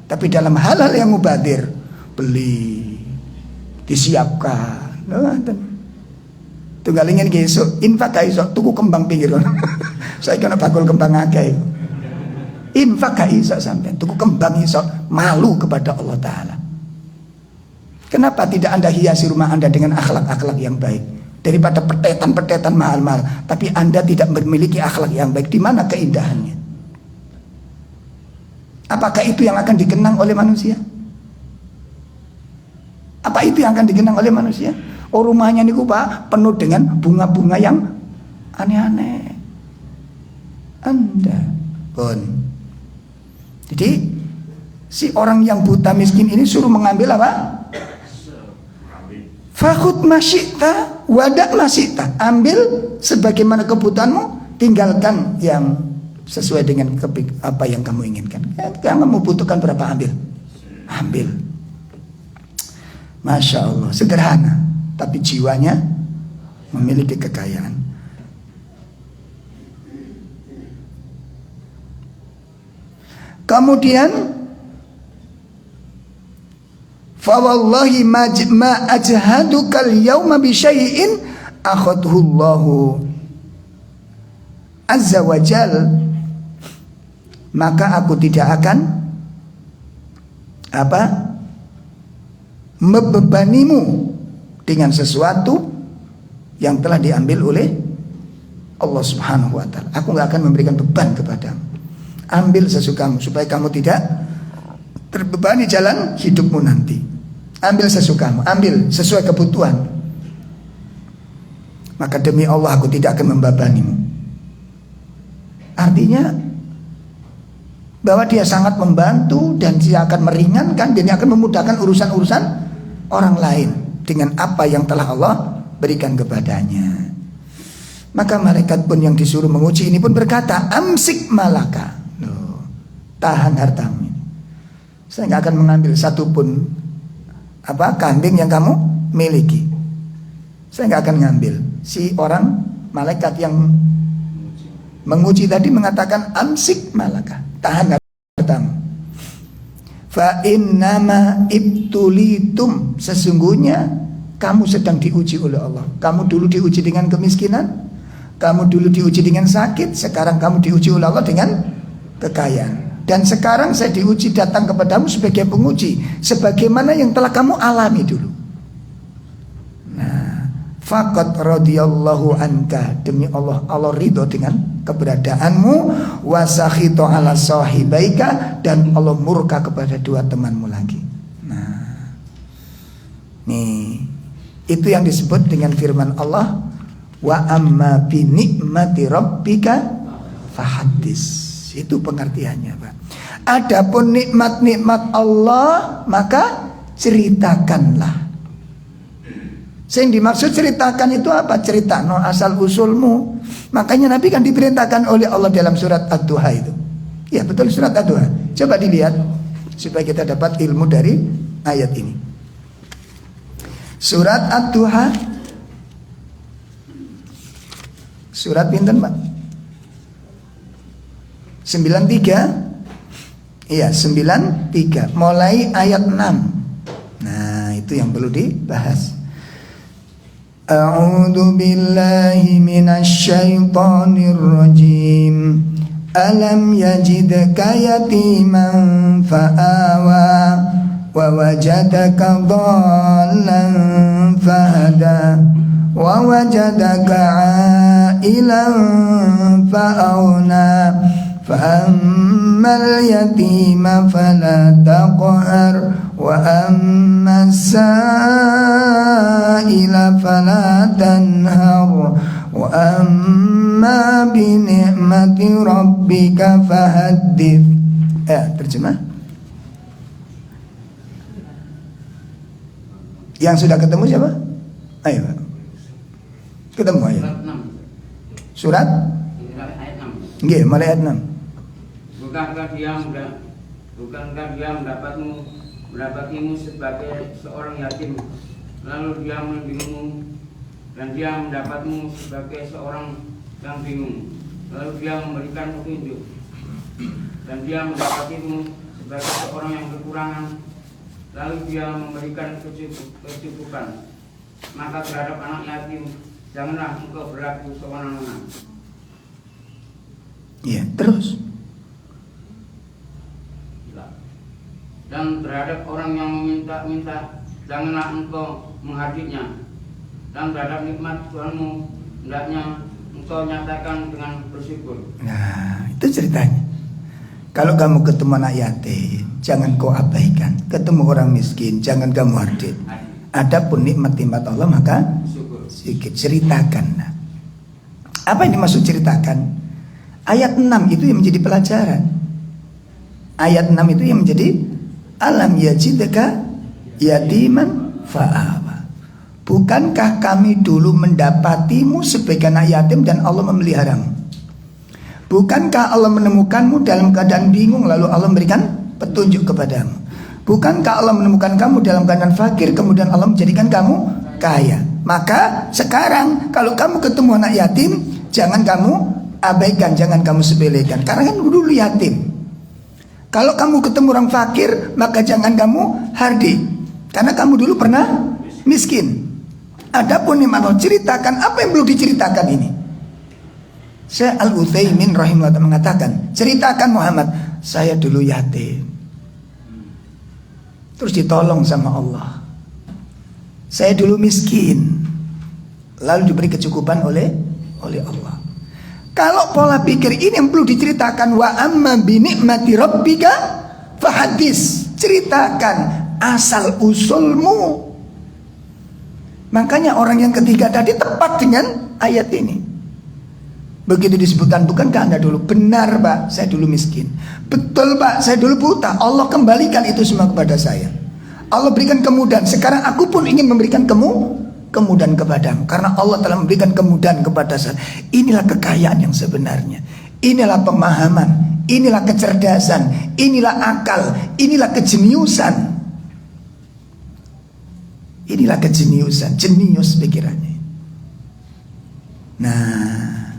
A: Tapi dalam hal-hal yang mubadir, beli, disiapkan. Tunggal ingin gesuk infak gak iso tuku kembang pinggir. Saya kena bakul kembang akeh. Infak gak iso sampean tuku kembang iso, malu kepada Allah Ta'ala. Kenapa tidak Anda hiasi rumah Anda dengan akhlak-akhlak yang baik daripada pertetan mahal-mahal, tapi Anda tidak memiliki akhlak yang baik? Di mana keindahannya? Apakah itu yang akan dikenang oleh manusia? Apa itu yang akan dikenang oleh manusia? Oh, rumahnya niku Pak penuh dengan bunga-bunga yang aneh-aneh. Anda pun. Jadi si orang yang buta miskin ini suruh mengambil apa? Fakhud masyita wadak masyita. Ambil sebagaimana kebutuhanmu, tinggalkan yang sesuai dengan apa yang kamu inginkan. Yang kamu butuhkan berapa ambil. Masya Allah, sederhana, tapi jiwanya memiliki kekayaan. Kemudian fa wallahi ma ajhaduka al-yawma bi syai'in akhadhu Allahu azza wa jal, maka aku tidak akan membebanimu dengan sesuatu yang telah diambil oleh Allah Subhanahu wa ta'ala. Aku gak akan memberikan beban kepadamu. Ambil sesukamu supaya kamu tidak terbebani jalan hidupmu nanti. Ambil sesukamu, ambil sesuai kebutuhan. Maka demi Allah aku tidak akan membebanimu. Artinya bahwa dia sangat membantu dan dia akan meringankan, dan dia akan memudahkan urusan-urusan orang lain dengan apa yang telah Allah berikan kepadanya. Maka malaikat pun yang disuruh menguji ini pun berkata, amsik malaka, tahan hartamu. Saya nggak akan mengambil satupun kambing yang kamu miliki. Saya nggak akan ngambil. Si orang malaikat yang menguji tadi mengatakan amsik malaka, tahan hartamu. Fa innama ibtulitum, sesungguhnya kamu sedang diuji oleh Allah. Kamu dulu diuji dengan kemiskinan, kamu dulu diuji dengan sakit, sekarang kamu diuji oleh Allah dengan kekayaan. Dan sekarang saya diuji datang kepadamu sebagai penguji, sebagaimana yang telah kamu alami dulu. Nah, faqad radhiyallahu anka, demi Allah, Allah ridho dengan keberadaanmu, wasakhito ala sahibaika, dan Allah murka kepada dua temanmu lagi. Nah, nih itu yang disebut dengan firman Allah, wa amma bi nikmati rabbika fahaddis. Itu pengertiannya, Pak. Adapun nikmat-nikmat Allah, maka ceritakanlah. Yang dimaksud ceritakan itu apa? Cerita no asal usulmu. Makanya Nabi kan diperintahkan oleh Allah dalam surat Ad-Duha itu. Ya betul, surat Ad-Duha. Coba dilihat supaya kita dapat ilmu dari ayat ini. Surat Ad-Duha. Surat pinten, Pak? 93. Iya, 93. Mulai ayat 6. Nah, itu yang perlu dibahas. A'udzu billahi minasy syaithanir rajim. Alam yajidka yatiman fa'awa wa wajadaka dhallan fahada wa wajadaka 'ailan fa'auna fa'ammal yatima fala taqhar wa ammas sa'ila fala tanhar wa amma bi ni'mati rabbika fahaddits. Terjemah. Yang sudah ketemu siapa? Ayo. Ketemu ayo. Surat ayat 6. Nggih, mulai ayat 6. Bukankah dia mendapatimu sebagai seorang yatim, lalu dia membingungmu, dan dia mendapatmu sebagai seorang yang bingung, lalu dia memberikan petunjuk, dan dia mendapatimu sebagai seorang yang kekurangan, lalu dia memberikan kecukupan. Maka terhadap anak yatim janganlah engkau berlaku sewenang-wenang. Ya, terus. Dan terhadap orang yang meminta-minta janganlah engkau menghadiknya. Dan terhadap nikmat Tuhanmu hendaknya engkau nyatakan dengan bersyukur. Nah, itu ceritanya. Kalau kamu ketemu anak yatim, jangan kau abaikan. Ketemu orang miskin, jangan kamu hadik. Adapun nikmat-nikmat Allah, maka sedikit ceritakan. Nah, apa yang dimaksud ceritakan? Ayat 6 itu yang menjadi pelajaran. Ayat 6 itu yang menjadi alam yajidka yatiman fa'awa. Bukankah kami dulu mendapatimu sebagai anak yatim dan Allah memeliharamu? Bukankah Allah menemukanmu dalam keadaan bingung lalu Allah memberikan petunjuk kepadamu? Bukankah Allah menemukan kamu dalam keadaan fakir kemudian Allah menjadikan kamu kaya? Maka sekarang kalau kamu ketemu anak yatim, jangan kamu abaikan, jangan kamu sepelekan, karena kan dulu yatim. Kalau kamu ketemu orang fakir, maka jangan kamu hardik, karena kamu dulu pernah miskin. Adapun nikmat Allah, ceritakan apa yang belum diceritakan ini. Syekh Al-Utsaimin rahimahullah mengatakan, ceritakan Muhammad, saya dulu yatim, terus ditolong sama Allah. Saya dulu miskin, lalu diberi kecukupan oleh Allah. Kalau pola pikir ini yang perlu diceritakan, wa amma bi ni'mati rabbika fahadis, ceritakan asal usulmu. Makanya orang yang ketiga tadi tepat dengan ayat ini. Begitu disebutkan, bukankah Anda dulu? Benar Pak, saya dulu miskin. Betul Pak, saya dulu buta. Allah kembalikan itu semua kepada saya. Allah berikan kemudahan. Sekarang aku pun ingin memberikan kemudahan kepadamu, karena Allah telah memberikan kemudahan kepada saya. Inilah kekayaan yang sebenarnya. Inilah pemahaman, inilah kecerdasan, inilah akal, inilah kejeniusan. Inilah kejeniusan, jenius pikirannya. Nah,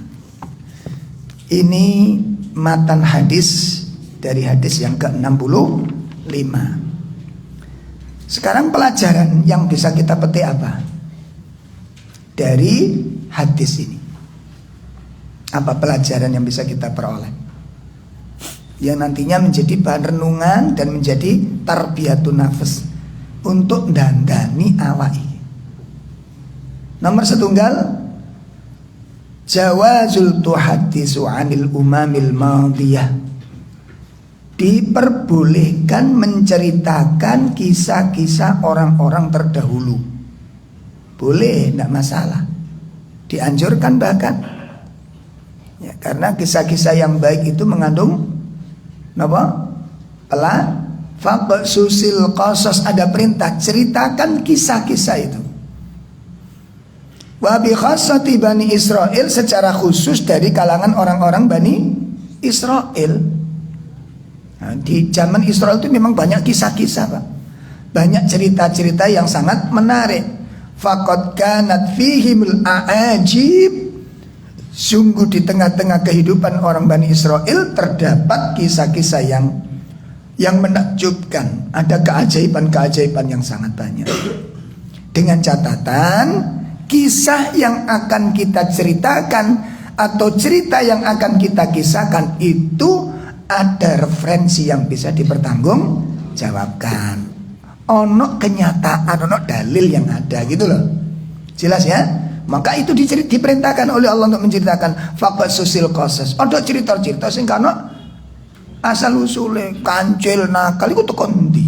A: ini matan hadis dari hadis yang ke-65. Sekarang pelajaran yang bisa kita petik apa dari hadis ini? Apa pelajaran yang bisa kita peroleh, yang nantinya menjadi bahan renungan dan menjadi tarbiyatun nafs untuk dandani awak iki? Nomor setunggal, jawazul tuhaddisu 'anil umamil madiyah, diperbolehkan menceritakan kisah-kisah orang-orang terdahulu. Boleh, tidak masalah, dianjurkan bahkan ya, karena kisah-kisah yang baik itu mengandung apa? Faqsusil qasas, ada perintah ceritakan kisah-kisah itu. Wa bi khassati Bani Israel, secara khusus dari kalangan orang-orang Bani Israel. Nah, di zaman Israel itu memang banyak kisah-kisah Pak, banyak cerita-cerita yang sangat menarik. Faqad kanat fihimul a'ajib, sungguh di tengah-tengah kehidupan orang Bani Israel terdapat kisah-kisah yang menakjubkan. Ada keajaiban-keajaiban yang sangat banyak. Dengan catatan, kisah yang akan kita ceritakan atau cerita yang akan kita kisahkan itu ada referensi yang bisa dipertanggungjawabkan. Ono kenyataan, ono dalil yang ada gitu loh. Jelas ya? Maka itu diperintahkan oleh Allah untuk menceritakan faqsusil qasas. Ada cerita-cerita sing kana asal usule kancil nakal iku teko ndi?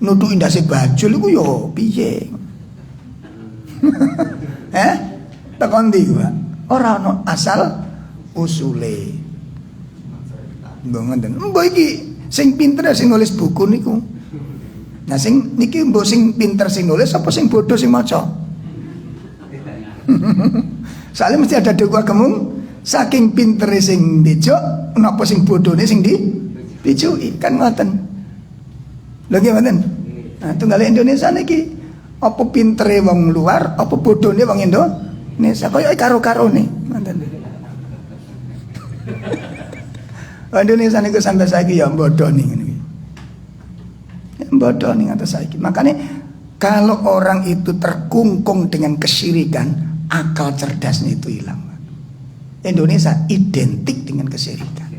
A: Nuduh indase bajul iku yo piye? Teko ndi Pak? Ora ono asal usule. Mbok ngoten. Mbok iki sing pinter sing nulis buku niku. Nah sing niki mbok sing pinter sing nulis apa sing bodoh sing maca? Soalnya mesti ada dua kemung, saking pintere sing bejo, napa sing bodone sing dibejoki, kan ngoten. Lho nggih ngoten. Nah, tunggal Indonesia niki apa pintere wong luar, apa bodone wong Indonesia, kaya karo-karone, ngoten. Indonesia niku sampai saiki ya bodoni ngene iki. Bodoni ngatos saiki. Makane kalau orang itu terkungkung dengan kesyirikan, akal cerdasnya itu hilang. Indonesia identik dengan kesyirikan.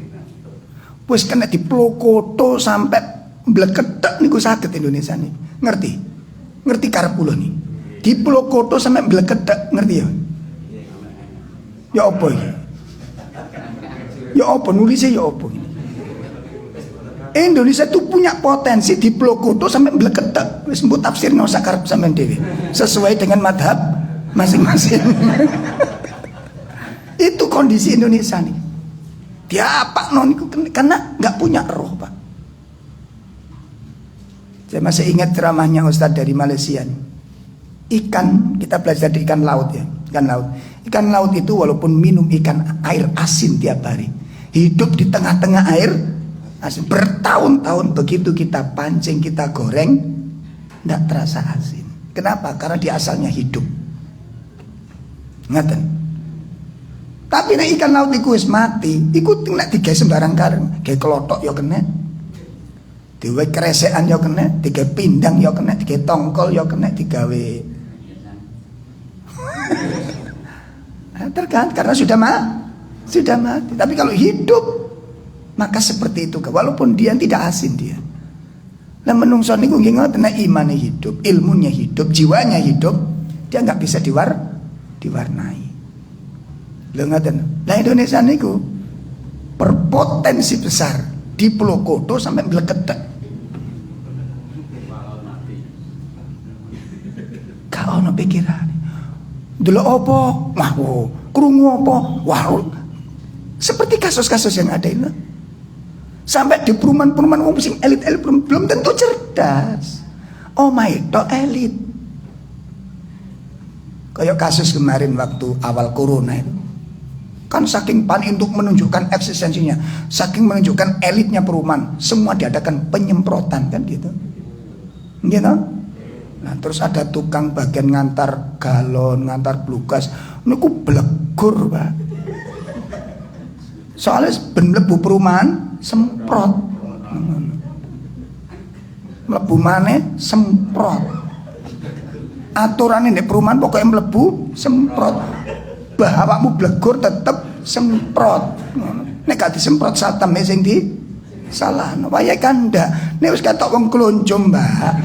A: Wis kena diplokoto sampai mbleketek niku saged Indonesia nih. Ngerti? Ngerti karep kula nih. Diplokoto sampai mbleketek, ngerti ya? Ya apa iki? Ya apa nulisnya ya apa? Indonesia itu punya potensi diplokoto sampai mbleketek. Wis mbok tafsirno sak karep sampean dhewe. Sesuai dengan madhab masing-masing. Itu kondisi Indonesia nih. Dia apa niku karena nggak punya roh Pak. Saya masih ingat ceramahnya Ustadz dari Malaysia nih. Ikan, kita belajar di ikan laut ya, ikan laut. Ikan laut itu walaupun minum ikan air asin tiap hari, hidup di tengah-tengah air asin bertahun-tahun, begitu kita pancing, kita goreng, tidak terasa asin. Kenapa? Karena dia asalnya hidup. Ngaten. Tapi nek ikan laut iku wis mati, iku nek digawe sembarang kareng, gawe klothok ya kena. Digawe kresekan ya kena, digawe pindang ya kena, digawe tongkol ya kena, digawe tergantung karena sudah mati. Tapi kalau hidup maka seperti itu, walaupun dia tidak asin dia. Nah menungso niku nggih ngoten, nek imane hidup, ilmunya hidup, jiwanya hidup, dia nggak bisa diwarnai. Lho ngaten. Lah Indonesia niku berpotensi besar di Pulau Koto sampai Bleketek. Gak ono pikiran. Delok apa? Wah, krungu apa? Wah. Seperti kasus-kasus yang ada itu. Sampai di perumahan-perumahan wong sing elit-elit belum tentu cerdas. Oh my god, elit. Kayak kasus kemarin waktu awal corona itu. Kan saking panik untuk menunjukkan eksistensinya, saking menunjukkan elitnya perumahan, semua diadakan penyemprotan kan gitu. Gitu. Nah, terus ada tukang bagian ngantar galon, ngantar blugas, niku blegur, Pak. Soalnya ben mlebu perumahan semprot. Mlebu maneh semprot. Aturan ini perumahan pokoknya mlebu semprot. Bah awakmu blegur tetep semprot. Nek gak disemprot satam sing di salahno. Wayahe kan ndak. Nek wis ketok wong klonjo, Mbak.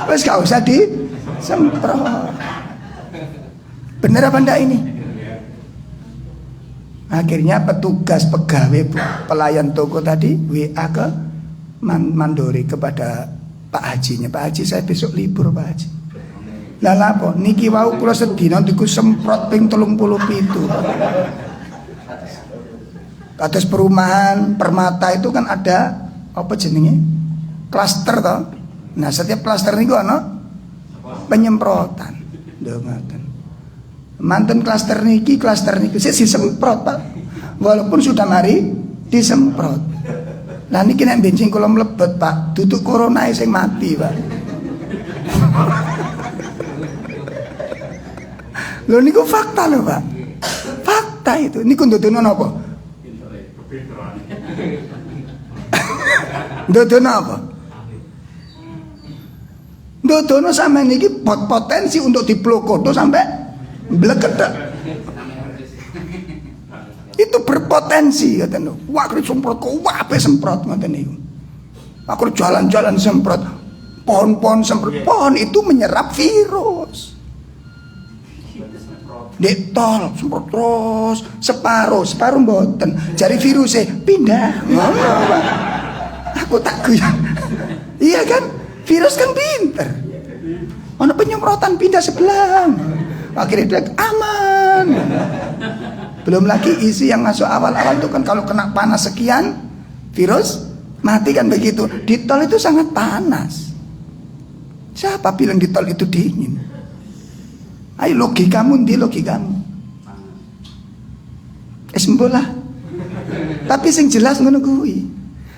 A: Wis gak usah disemprot. Bener apa ndak ini? Akhirnya petugas pegawai pelayan toko tadi WA ke mandori kepada Pak Hajinya. Pak Haji, saya besok libur, Pak Haji. Lah lapo niki wau kula sedina diku semprot ping 37. Kados perumahan Permata itu kan ada apa jenenge? Klaster toh. Nah, setiap klaster niku ana penyemprotan. Lho ngoten. Manten klaster niki sik disemprot, Pak. Walaupun sudah mari disemprot. Lah niki nek bensin kula mlebet, Pak, duduk corona sing mati, Pak. Lho niku fakta lho, Pak. Fakta itu. Niku ndodono napa? Ndodono apa? Ndodono sampe niki potensi untuk diplokoto sampai Bleketek. Itu berpotensi ngoten lho. Wah, kok semprot kok wae semprot ngoten niku. Aku jalan-jalan semprot, pohon-pohon semprot. Pohon itu menyerap virus. Dek tol semprot terus separuh mboten. Jari virusnya pindah. Aku tak guyon. Iya kan? Virus kan pinter. Ono penyemprotan pindah sebelah. Akhirnya dia aman. Belum lagi isi yang masuk awal-awal itu kan kalau kena panas sekian virus mati kan begitu. Di tol itu sangat panas. Siapa bilang di tol itu dingin? Ayo logikamu ndi logikamu? Sembolah. Tapi sing jelas ngono kuwi.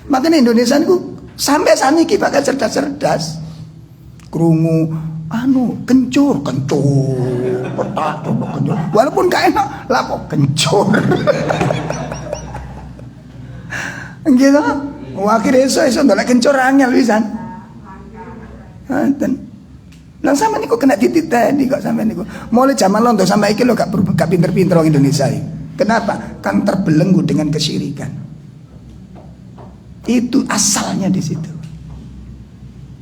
A: Makanya Indonesia niku sampai saniki pakai cerdas-cerdas. Krungu kencur petak kencur. Walaupun gak enak, lah kok kencur. Gitu. Akhirnya iso ndolek kencur angel pisan. Ngoten. Lah sampe niku kena dititeni kok sampe niku. Mulai zaman londo sampai iki lho gak pinter-pinter orang Indonesia iki. Kenapa? Kan terbelenggu dengan kesyirikan. Itu asalnya di situ.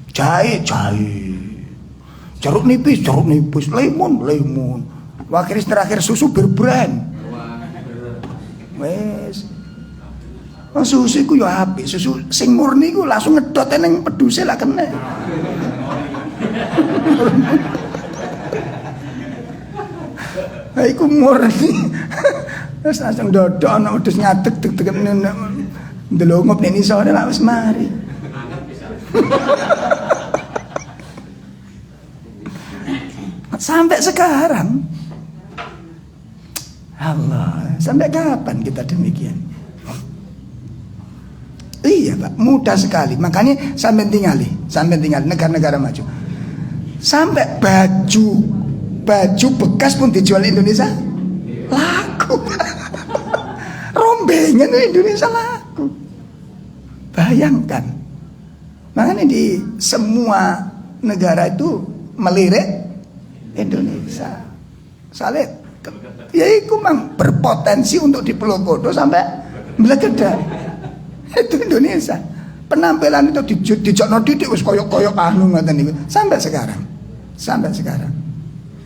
A: Jahe. Jeruk nipis, lemon. Akhirnya terakhir susu berbrand. Wes. Susu iku yo apik, susu sing murni iku langsung ngedot ning peduse lah kena. Iku murni. Terus langsung dodok ana wedhus ngadeg deg-deg ndelongop ning isore lak wis mari. Sampai sekarang. Allah, sampai kapan kita demikian? Iya, Pak, mudah sekali. Makanya sampai tinggal negara-negara maju. Sampai baju bekas pun dijual di Indonesia laku. Rombengan di Indonesia laku. Bayangkan. Makanya di semua negara itu melirik Indonesia. Soalnya ya iku mang berpotensi untuk dipelopodo sampai Bleketek. Itu Indonesia. Penampilan itu dijokno didik wis koyok-koyok anu ngoten niku sampai sekarang.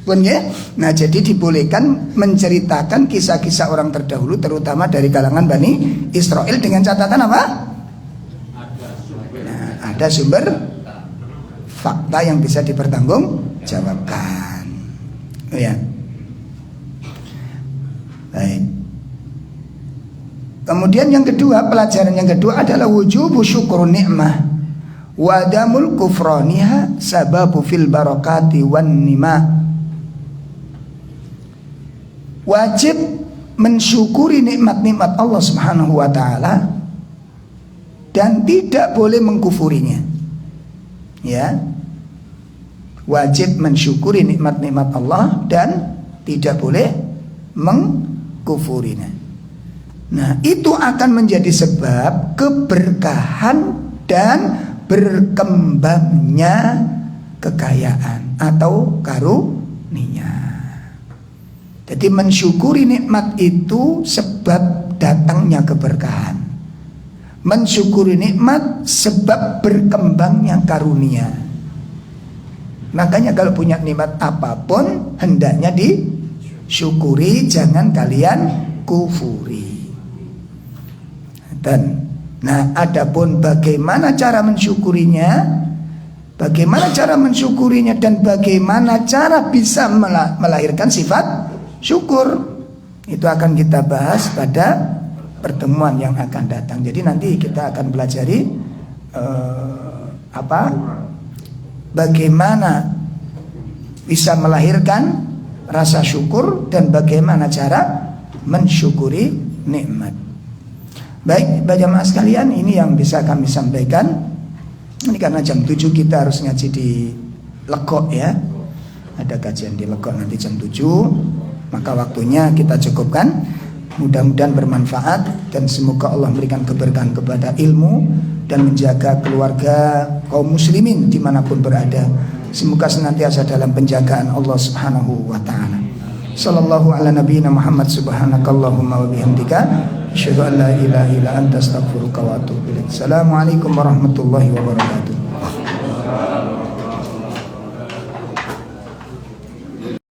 A: Pun ya. Nah, jadi dibolehkan menceritakan kisah-kisah orang terdahulu terutama dari kalangan Bani Israel dengan catatan apa? Nah, ada sumber fakta yang bisa dipertanggungjawabkan. Ya. Baik. Kemudian yang kedua, pelajaran yang kedua adalah wujubu syukur ni'mah wa adamul kufraniha sababu fil barakati wan nima. Wajib mensyukuri nikmat-nikmat Allah Subhanahu wa taala dan tidak boleh mengkufurinya. Ya. Wajib mensyukuri nikmat-nikmat Allah dan tidak boleh mengkufurinya. Nah, itu akan menjadi sebab keberkahan dan berkembangnya kekayaan atau karunia. Jadi mensyukuri nikmat itu sebab datangnya keberkahan. Mensyukuri nikmat sebab berkembangnya karunia. Makanya kalau punya nikmat apapun hendaknya disyukuri, jangan kalian kufuri. Dan nah, adapun bagaimana cara mensyukurinya, dan bagaimana cara bisa melahirkan sifat syukur, itu akan kita bahas pada pertemuan yang akan datang. Jadi nanti kita akan pelajari bagaimana bisa melahirkan rasa syukur dan bagaimana cara mensyukuri nikmat. Baik, jamaah sekalian, ini yang bisa kami sampaikan. Ini karena jam 7 kita harus ngaji di Legok ya. Ada kajian di Legok nanti jam 7. Maka waktunya kita cukupkan. Mudah-mudahan bermanfaat dan semoga Allah memberikan keberkahan kepada ilmu dan menjaga keluarga kaum muslimin dimanapun berada. Semoga senantiasa dalam penjagaan Allah Subhanahu wa ta'ala. Sallallahu ala nabiyyina Muhammad subhanakallahumma wa bihamdika asyhadu an la ilaha illa anta astaghfiruka wa atubu ilaik. Assalamualaikum warahmatullahi wabarakatuh.